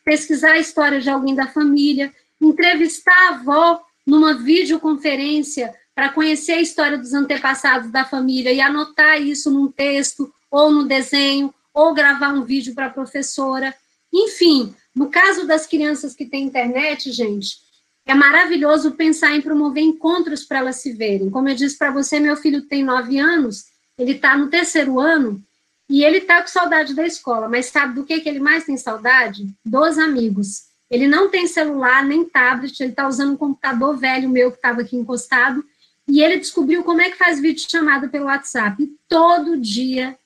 pesquisar a história de alguém da família, entrevistar a avó numa videoconferência para conhecer a história dos antepassados da família e anotar isso num texto, ou no desenho, ou gravar um vídeo para a professora. Enfim, no caso das crianças que têm internet, gente, é maravilhoso pensar em promover encontros para elas se verem. Como eu disse para você, meu filho tem 9 anos, ele está no 3º ano, e ele está com saudade da escola, mas sabe do que ele mais tem saudade? Dos amigos. Ele não tem celular, nem tablet, ele está usando um computador velho meu que estava aqui encostado, e ele descobriu como é que faz videochamada pelo WhatsApp. E todo dia,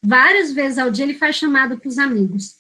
várias vezes ao dia, ele faz chamada para os amigos.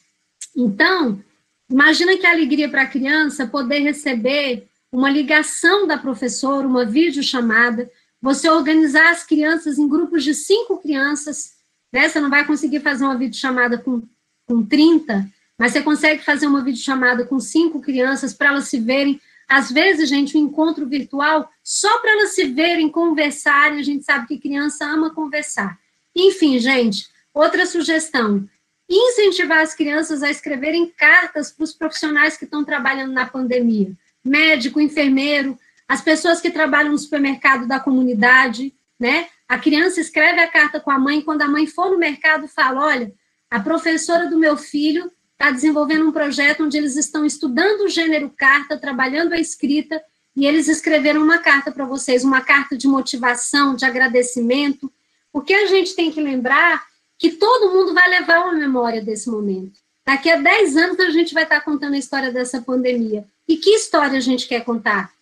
Então, imagina que alegria para a criança poder receber uma ligação da professora, uma videochamada, você organizar as crianças em grupos de 5 crianças, né? Você não vai conseguir fazer uma videochamada com 30, mas você consegue fazer uma videochamada com 5 crianças para elas se verem. Às vezes, gente, um encontro virtual só para elas se verem, conversarem. A gente sabe que criança ama conversar. Enfim, gente, outra sugestão: incentivar as crianças a escreverem cartas para os profissionais que estão trabalhando na pandemia. Médico, enfermeiro, as pessoas que trabalham no supermercado da comunidade, né? A criança escreve a carta com a mãe, quando a mãe for no mercado, fala: olha, a professora do meu filho está desenvolvendo um projeto onde eles estão estudando o gênero carta, trabalhando a escrita, e eles escreveram uma carta para vocês, uma carta de motivação, de agradecimento, porque a gente tem que lembrar que todo mundo vai levar uma memória desse momento. Daqui a 10 anos a gente vai estar contando a história dessa pandemia. E que história a gente quer contar?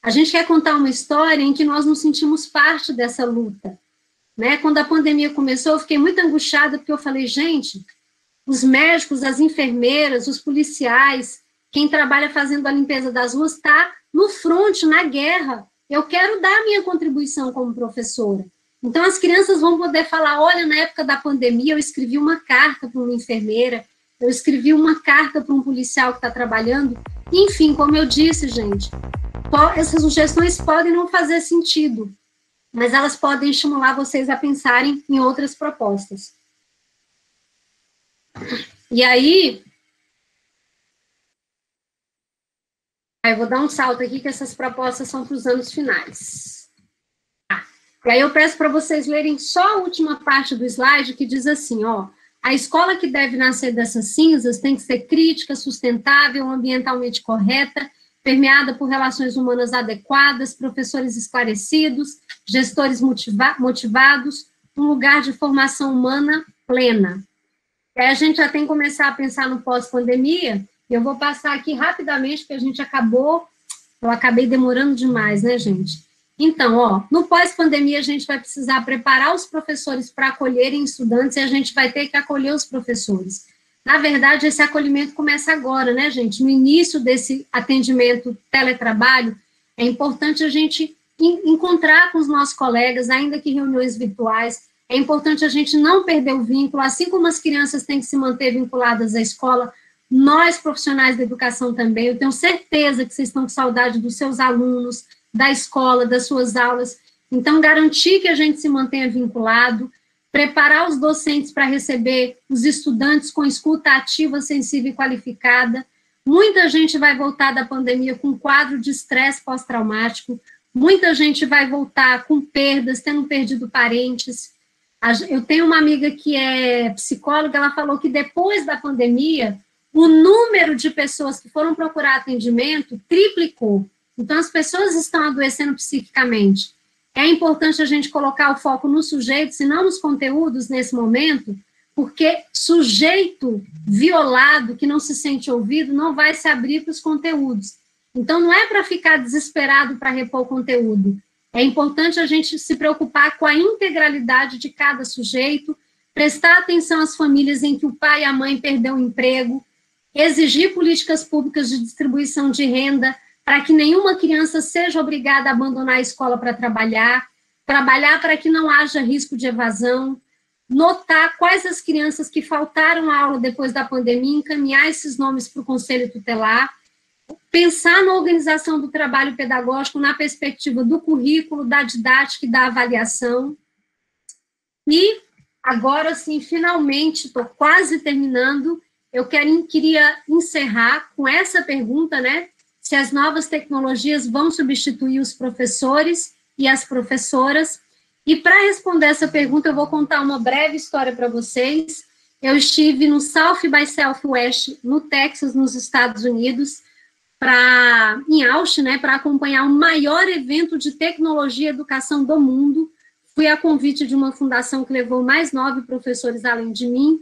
A gente quer contar uma história em que nós nos sentimos parte dessa luta, né? Quando a pandemia começou, eu fiquei muito angustiada, porque eu falei, gente, os médicos, as enfermeiras, os policiais, quem trabalha fazendo a limpeza das ruas, está no fronte, na guerra. Eu quero dar a minha contribuição como professora. Então, as crianças vão poder falar, olha, na época da pandemia, eu escrevi uma carta para uma enfermeira, eu escrevi uma carta para um policial que está trabalhando. Enfim, como eu disse, gente, essas sugestões podem não fazer sentido, mas elas podem estimular vocês a pensarem em outras propostas. E aí, eu vou dar um salto aqui, que essas propostas são para os anos finais. E aí eu peço para vocês lerem só a última parte do slide, que diz assim, ó, a escola que deve nascer dessas cinzas tem que ser crítica, sustentável, ambientalmente correta, permeada por relações humanas adequadas, professores esclarecidos, gestores motivados, um lugar de formação humana plena. E aí a gente já tem que começar a pensar no pós-pandemia, e eu vou passar aqui rapidamente, porque a gente eu acabei demorando demais, né, gente? Então, ó, no pós-pandemia a gente vai precisar preparar os professores para acolherem estudantes e a gente vai ter que acolher os professores. Na verdade, esse acolhimento começa agora, né, gente? No início desse atendimento teletrabalho, é importante a gente encontrar com os nossos colegas, ainda que reuniões virtuais, é importante a gente não perder o vínculo, assim como as crianças têm que se manter vinculadas à escola, nós, profissionais da educação também, eu tenho certeza que vocês estão com saudade dos seus alunos, da escola, das suas aulas, então garantir que a gente se mantenha vinculado, preparar os docentes para receber os estudantes com escuta ativa, sensível e qualificada. Muita gente vai voltar da pandemia com quadro de estresse pós-traumático, muita gente vai voltar com perdas, tendo perdido parentes. Eu tenho uma amiga que é psicóloga, ela falou que depois da pandemia, o número de pessoas que foram procurar atendimento triplicou. Então, as pessoas estão adoecendo psiquicamente. É importante a gente colocar o foco nos sujeitos e não nos conteúdos nesse momento, porque sujeito violado, que não se sente ouvido, não vai se abrir para os conteúdos. Então, não é para ficar desesperado para repor conteúdo. É importante a gente se preocupar com a integralidade de cada sujeito, prestar atenção às famílias em que o pai e a mãe perderam o emprego, exigir políticas públicas de distribuição de renda para que nenhuma criança seja obrigada a abandonar a escola para trabalhar para que não haja risco de evasão, notar quais as crianças que faltaram à aula depois da pandemia, encaminhar esses nomes para o Conselho Tutelar, pensar na organização do trabalho pedagógico na perspectiva do currículo, da didática e da avaliação. E agora, sim, finalmente, estou quase terminando, eu queria encerrar com essa pergunta, né? Se as novas tecnologias vão substituir os professores e as professoras. E para responder essa pergunta, eu vou contar uma breve história para vocês. Eu estive no South by Southwest, no Texas, nos Estados Unidos, em Austin, né, para acompanhar o maior evento de tecnologia e educação do mundo. Fui a convite de uma fundação que levou mais 9 professores além de mim,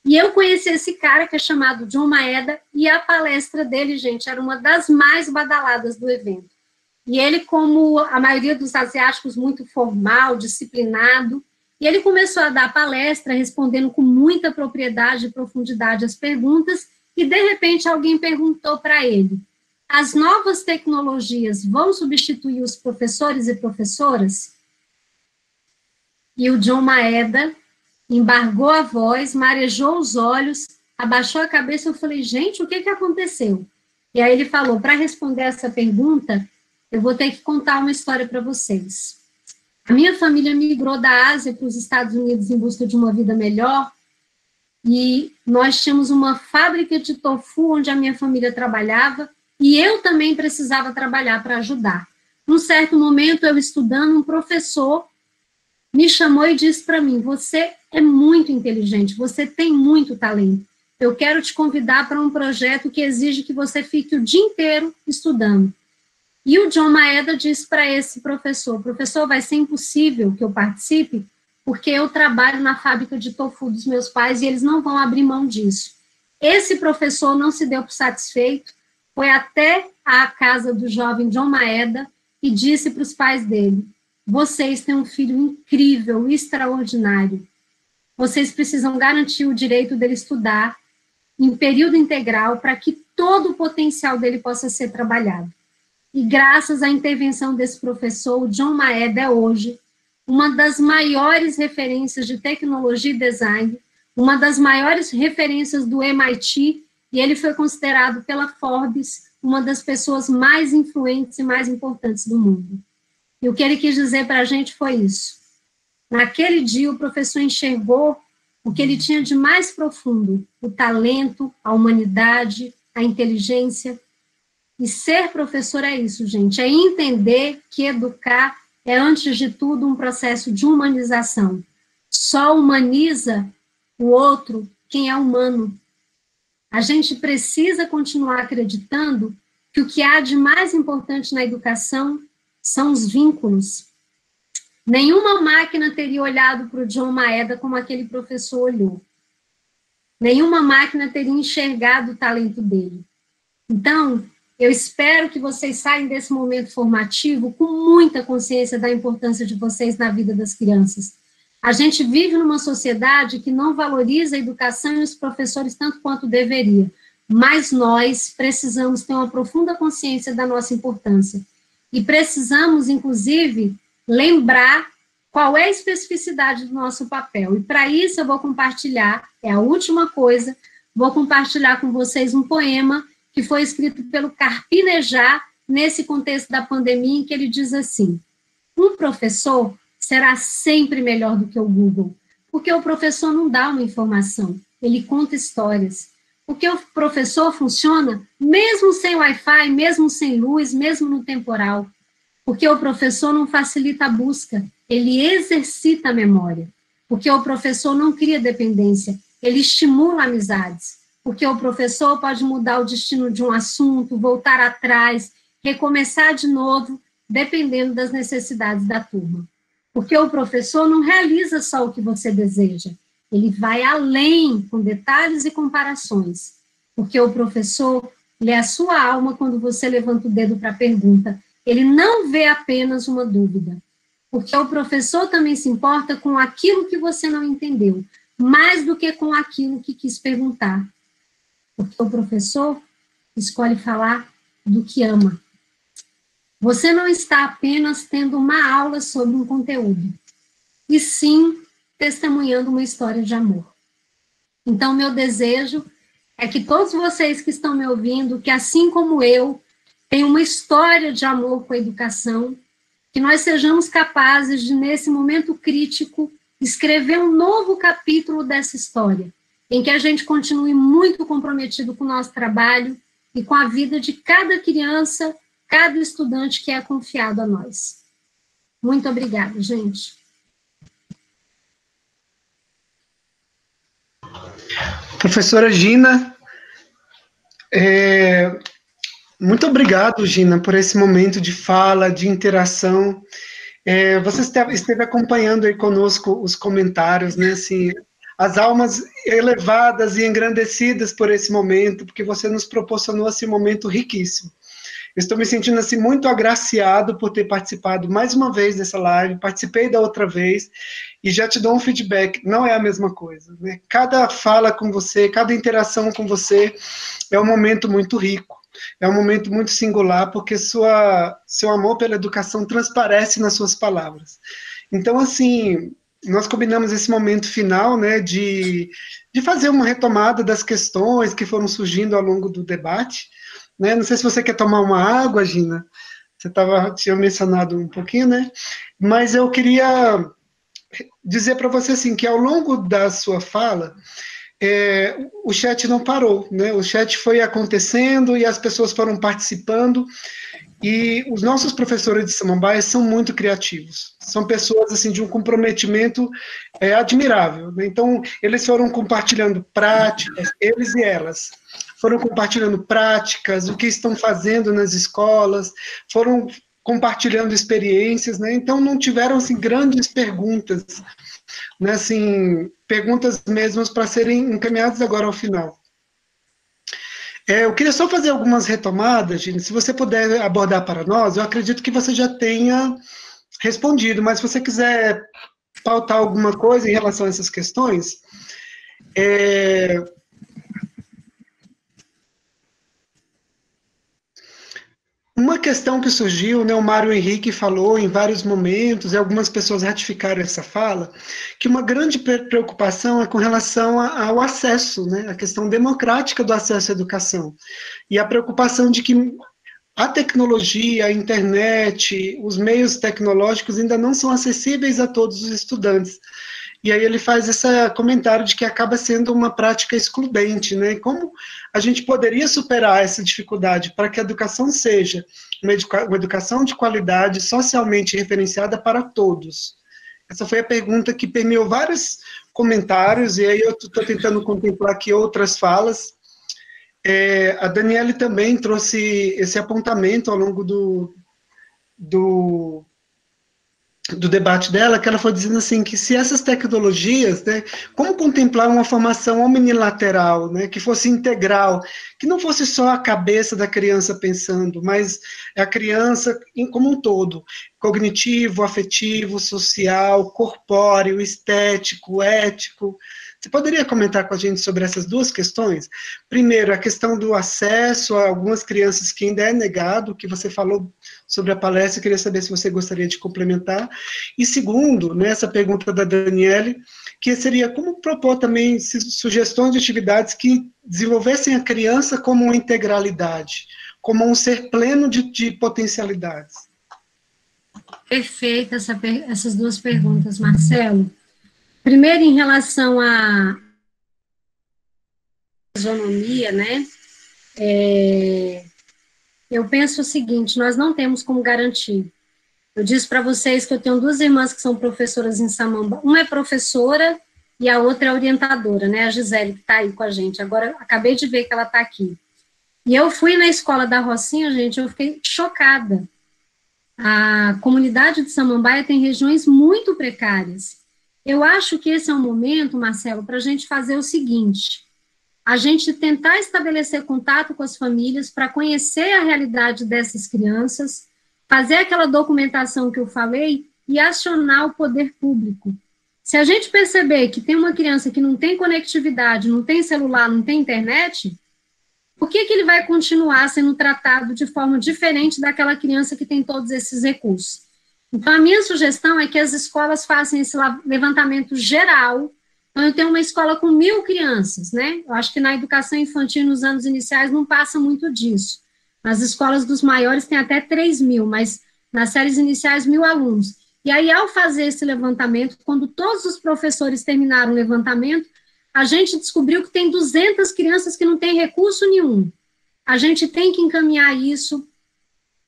e eu conheci esse cara que é chamado John Maeda, e a palestra dele, gente, era uma das mais badaladas do evento. E ele, como a maioria dos asiáticos, muito formal, disciplinado, e ele começou a dar palestra, respondendo com muita propriedade e profundidade as perguntas, e de repente alguém perguntou para ele: as novas tecnologias vão substituir os professores e professoras? E o John Maeda embargou a voz, marejou os olhos, abaixou a cabeça. Eu falei: gente, o que aconteceu? E aí ele falou: para responder essa pergunta, eu vou ter que contar uma história para vocês. A minha família migrou da Ásia para os Estados Unidos em busca de uma vida melhor, e nós tínhamos uma fábrica de tofu onde a minha família trabalhava, e eu também precisava trabalhar para ajudar. Num certo momento, eu estudando, um professor me chamou e disse para mim: você é muito inteligente, você tem muito talento, eu quero te convidar para um projeto que exige que você fique o dia inteiro estudando. E o John Maeda disse para esse professor: professor, vai ser impossível que eu participe, porque eu trabalho na fábrica de tofu dos meus pais e eles não vão abrir mão disso. Esse professor não se deu por satisfeito, foi até a casa do jovem John Maeda e disse para os pais dele: vocês têm um filho incrível, extraordinário. Vocês precisam garantir o direito dele estudar em período integral para que todo o potencial dele possa ser trabalhado. E graças à intervenção desse professor, o John Maeda é hoje uma das maiores referências de tecnologia e design, uma das maiores referências do MIT, e ele foi considerado pela Forbes uma das pessoas mais influentes e mais importantes do mundo. E o que ele quis dizer para a gente foi isso. Naquele dia, o professor enxergou o que ele tinha de mais profundo: o talento, a humanidade, a inteligência. E ser professor é isso, gente, é entender que educar é, antes de tudo, um processo de humanização. Só humaniza o outro quem é humano. A gente precisa continuar acreditando que o que há de mais importante na educação são os vínculos. Nenhuma máquina teria olhado para o John Maeda como aquele professor olhou. Nenhuma máquina teria enxergado o talento dele. Então, eu espero que vocês saiam desse momento formativo com muita consciência da importância de vocês na vida das crianças. A gente vive numa sociedade que não valoriza a educação e os professores tanto quanto deveria, mas nós precisamos ter uma profunda consciência da nossa importância. E precisamos, inclusive, lembrar qual é a especificidade do nosso papel. E para isso eu vou compartilhar, é a última coisa, vou compartilhar com vocês um poema que foi escrito pelo Carpinejar, nesse contexto da pandemia, em que ele diz assim: um professor será sempre melhor do que o Google, porque o professor não dá uma informação, ele conta histórias. Porque o professor funciona mesmo sem Wi-Fi, mesmo sem luz, mesmo no temporal. Porque o professor não facilita a busca, ele exercita a memória. Porque o professor não cria dependência, ele estimula amizades. Porque o professor pode mudar o destino de um assunto, voltar atrás, recomeçar de novo, dependendo das necessidades da turma. Porque o professor não realiza só o que você deseja, ele vai além, com detalhes e comparações. Porque o professor ele é a sua alma quando você levanta o dedo para a pergunta. Ele não vê apenas uma dúvida, porque o professor também se importa com aquilo que você não entendeu, mais do que com aquilo que quis perguntar. Porque o professor escolhe falar do que ama. Você não está apenas tendo uma aula sobre um conteúdo, e sim testemunhando uma história de amor. Então, meu desejo é que todos vocês que estão me ouvindo, que assim como eu, tenham uma história de amor com a educação, que nós sejamos capazes de, nesse momento crítico, escrever um novo capítulo dessa história, em que a gente continue muito comprometido com o nosso trabalho e com a vida de cada criança, cada estudante que é confiado a nós. Muito obrigada, gente. Professora Gina, muito obrigado, Gina, por esse momento de fala, de interação. Você esteve acompanhando aí conosco os comentários, né, assim, as almas elevadas e engrandecidas por esse momento, porque você nos proporcionou esse momento riquíssimo. Eu estou me sentindo assim muito agraciado por ter participado mais uma vez dessa live, participei da outra vez, e já te dou um feedback, não é a mesma coisa, né? Cada fala com você, cada interação com você é um momento muito rico, é um momento muito singular, porque seu amor pela educação transparece nas suas palavras. Então, assim, nós combinamos esse momento final, né, de fazer uma retomada das questões que foram surgindo ao longo do debate, né? Não sei se você quer tomar uma água, Gina, você tinha mencionado um pouquinho, né? Mas eu queria dizer para você assim, que ao longo da sua fala, o chat não parou, né? O chat foi acontecendo e as pessoas foram participando, e os nossos professores de Samambaia são muito criativos, são pessoas assim de um comprometimento admirável, né? Então eles foram compartilhando práticas, eles e elas foram compartilhando práticas, o que estão fazendo nas escolas, foram compartilhando experiências, né? Então não tiveram assim grandes perguntas, né? Assim, perguntas mesmo para serem encaminhadas agora ao final. Eu queria só fazer algumas retomadas, gente. Se você puder abordar para nós, eu acredito que você já tenha respondido, mas se você quiser pautar alguma coisa em relação a essas questões, uma questão que surgiu, né, o Mário Henrique falou em vários momentos, e algumas pessoas ratificaram essa fala, que uma grande preocupação é com relação ao acesso, né, a questão democrática do acesso à educação, e a preocupação de que a tecnologia, a internet, os meios tecnológicos ainda não são acessíveis a todos os estudantes. E aí ele faz esse comentário de que acaba sendo uma prática excludente, né? Como a gente poderia superar essa dificuldade para que a educação seja uma educação de qualidade, socialmente referenciada para todos? Essa foi a pergunta que permeou vários comentários, e aí eu estou tentando contemplar aqui outras falas. A Daniele também trouxe esse apontamento ao longo do debate dela, que ela foi dizendo assim, que se essas tecnologias, né, como contemplar uma formação omnilateral, né, que fosse integral, que não fosse só a cabeça da criança pensando, mas a criança como um todo, cognitivo, afetivo, social, corpóreo, estético, ético. Você poderia comentar com a gente sobre essas duas questões? Primeiro, a questão do acesso a algumas crianças que ainda é negado, que você falou sobre a palestra, eu queria saber se você gostaria de complementar. E segundo, nessa pergunta da Daniele, que seria como propor também sugestões de atividades que desenvolvessem a criança como uma integralidade, como um ser pleno de potencialidades. Perfeita essas duas perguntas, Marcelo. Primeiro, em relação à isonomia, né? Eu penso o seguinte: nós não temos como garantir. Eu disse para vocês que eu tenho duas irmãs que são professoras em Samambaia. Uma é professora e a outra é orientadora, né? A Gisele, que está aí com a gente. Agora, acabei de ver que ela está aqui. E eu fui na escola da Rocinha, gente, eu fiquei chocada. A comunidade de Samambaia tem regiões muito precárias. Eu acho que esse é um momento, Marcelo, para a gente fazer o seguinte: a gente tentar estabelecer contato com as famílias para conhecer a realidade dessas crianças, fazer aquela documentação que eu falei e acionar o poder público. Se a gente perceber que tem uma criança que não tem conectividade, não tem celular, não tem internet, por que ele vai continuar sendo tratado de forma diferente daquela criança que tem todos esses recursos? Então, a minha sugestão é que as escolas façam esse levantamento geral. Então, eu tenho uma escola com 1.000 crianças, né? Eu acho que na educação infantil, nos anos iniciais, não passa muito disso. Nas escolas dos maiores tem até 3.000, mas nas séries iniciais, 1.000 alunos. E aí, ao fazer esse levantamento, quando todos os professores terminaram o levantamento, a gente descobriu que tem 200 crianças que não têm recurso nenhum. A gente tem que encaminhar isso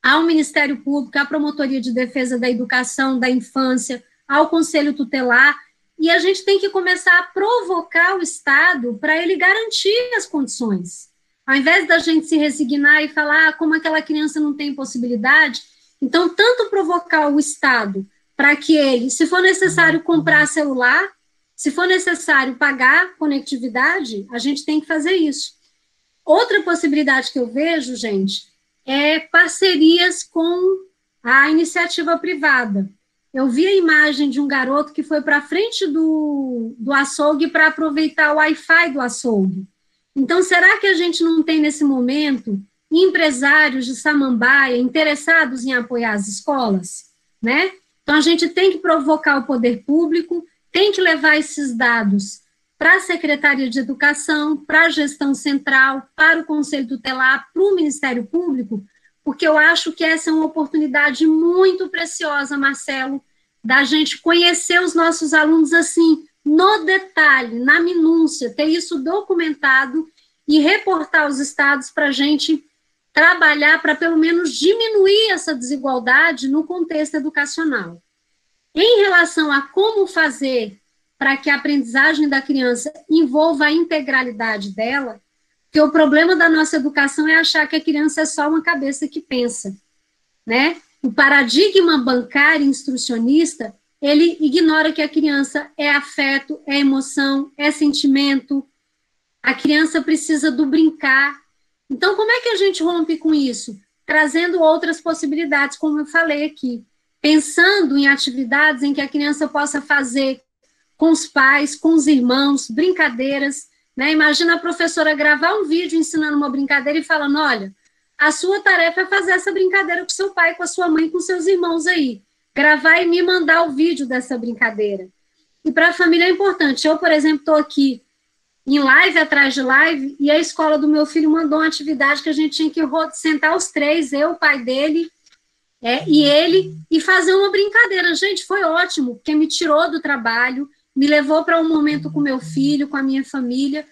ao Ministério Público, à Promotoria de Defesa da Educação, da Infância, ao Conselho Tutelar, e a gente tem que começar a provocar o Estado para ele garantir as condições. Ao invés da gente se resignar e falar como aquela criança não tem possibilidade, então, tanto provocar o Estado para que ele, se for necessário comprar celular, se for necessário pagar conectividade, a gente tem que fazer isso. Outra possibilidade que eu vejo, gente, é parcerias com a iniciativa privada. Eu vi a imagem de um garoto que foi para frente do açougue para aproveitar o Wi-Fi do açougue. Então, será que a gente não tem, nesse momento, empresários de Samambaia interessados em apoiar as escolas? Né? Então, a gente tem que provocar o poder público, tem que levar esses dados para a Secretaria de Educação, para a gestão central, para o Conselho Tutelar, para o Ministério Público, porque eu acho que essa é uma oportunidade muito preciosa, Marcelo, da gente conhecer os nossos alunos assim, no detalhe, na minúcia, ter isso documentado e reportar os estados para a gente trabalhar para, pelo menos, diminuir essa desigualdade no contexto educacional. Em relação a como fazer para que a aprendizagem da criança envolva a integralidade dela, porque o problema da nossa educação é achar que a criança é só uma cabeça que pensa, né? O paradigma bancário instrucionista, ele ignora que a criança é afeto, é emoção, é sentimento, a criança precisa do brincar. Então, como é que a gente rompe com isso? Trazendo outras possibilidades, como eu falei aqui, pensando em atividades em que a criança possa fazer com os pais, com os irmãos, brincadeiras, né? Imagina a professora gravar um vídeo ensinando uma brincadeira e falando, olha, a sua tarefa é fazer essa brincadeira com seu pai, com a sua mãe, com seus irmãos aí. Gravar e me mandar o vídeo dessa brincadeira. E para a família é importante. Eu, por exemplo, estou aqui em live, atrás de live, e a escola do meu filho mandou uma atividade que a gente tinha que sentar os três, eu, o pai dele, e ele, e fazer uma brincadeira. Gente, foi ótimo, porque me tirou do trabalho, me levou para um momento com meu filho, com a minha família.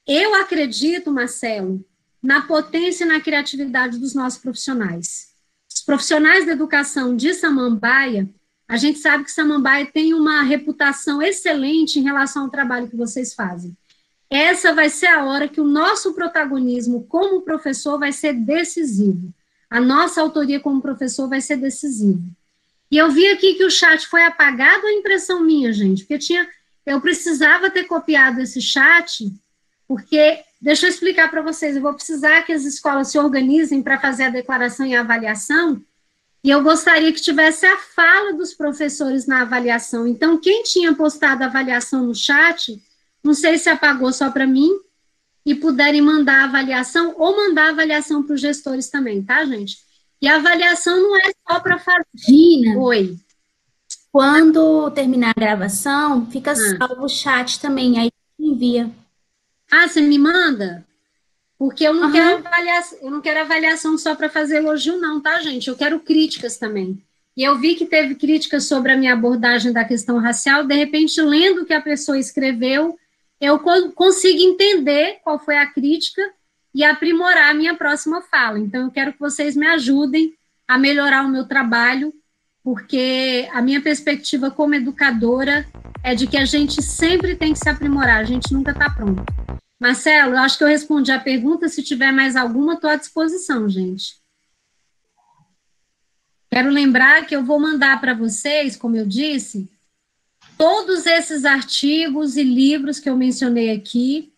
Eu acredito, Marcelo, na potência e na criatividade dos nossos profissionais. Os profissionais da educação de Samambaia, a gente sabe que Samambaia tem uma reputação excelente em relação ao trabalho que vocês fazem. Essa vai ser a hora que o nosso protagonismo como professor vai ser decisivo. A nossa autoria como professor vai ser decisiva. E eu vi aqui que o chat foi apagado, a impressão minha, gente, porque eu precisava ter copiado esse chat, porque, deixa eu explicar para vocês, eu vou precisar que as escolas se organizem para fazer a declaração e a avaliação, e eu gostaria que tivesse a fala dos professores na avaliação. Então, quem tinha postado a avaliação no chat, não sei se apagou só para mim, e puderem mandar a avaliação, ou mandar a avaliação para os gestores também, tá, gente? E a avaliação não é só para fazer... Gina, oi. Quando terminar a gravação, fica salvo o chat também, aí envia. Ah, você me manda? Porque eu não quero avaliação só para fazer elogio, não, tá, gente? Eu quero críticas também. E eu vi que teve críticas sobre a minha abordagem da questão racial, de repente, lendo o que a pessoa escreveu, eu consigo entender qual foi a crítica e aprimorar a minha próxima fala. Então, eu quero que vocês me ajudem a melhorar o meu trabalho, porque a minha perspectiva como educadora é de que a gente sempre tem que se aprimorar, a gente nunca está pronto. Marcelo, eu acho que eu respondi a pergunta, se tiver mais alguma, estou à disposição, gente. Quero lembrar que eu vou mandar para vocês, como eu disse, todos esses artigos e livros que eu mencionei aqui,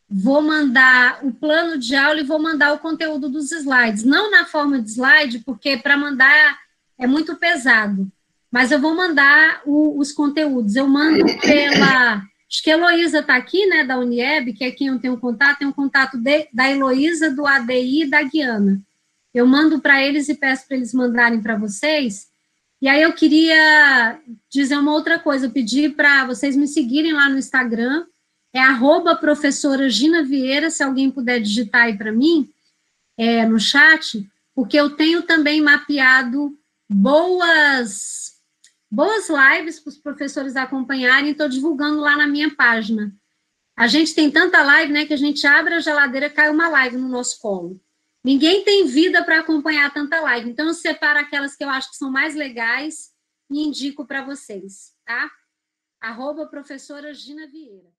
vou mandar o plano de aula e vou mandar o conteúdo dos slides. Não na forma de slide, porque para mandar é muito pesado, mas eu vou mandar os conteúdos. Eu mando pela... Acho que a Heloísa está aqui, né, da Unieb, que é quem eu tenho um contato da Heloísa, do ADI e da Guiana. Eu mando para eles e peço para eles mandarem para vocês. E aí eu queria dizer uma outra coisa, eu pedi para vocês me seguirem lá no Instagram, é @professora Gina Vieira, se alguém puder digitar aí para mim, no chat, porque eu tenho também mapeado boas lives para os professores acompanharem, estou divulgando lá na minha página. A gente tem tanta live, né, que a gente abre a geladeira, cai uma live no nosso colo. Ninguém tem vida para acompanhar tanta live, então eu separo aquelas que eu acho que são mais legais e indico para vocês, tá? @professora Gina Vieira.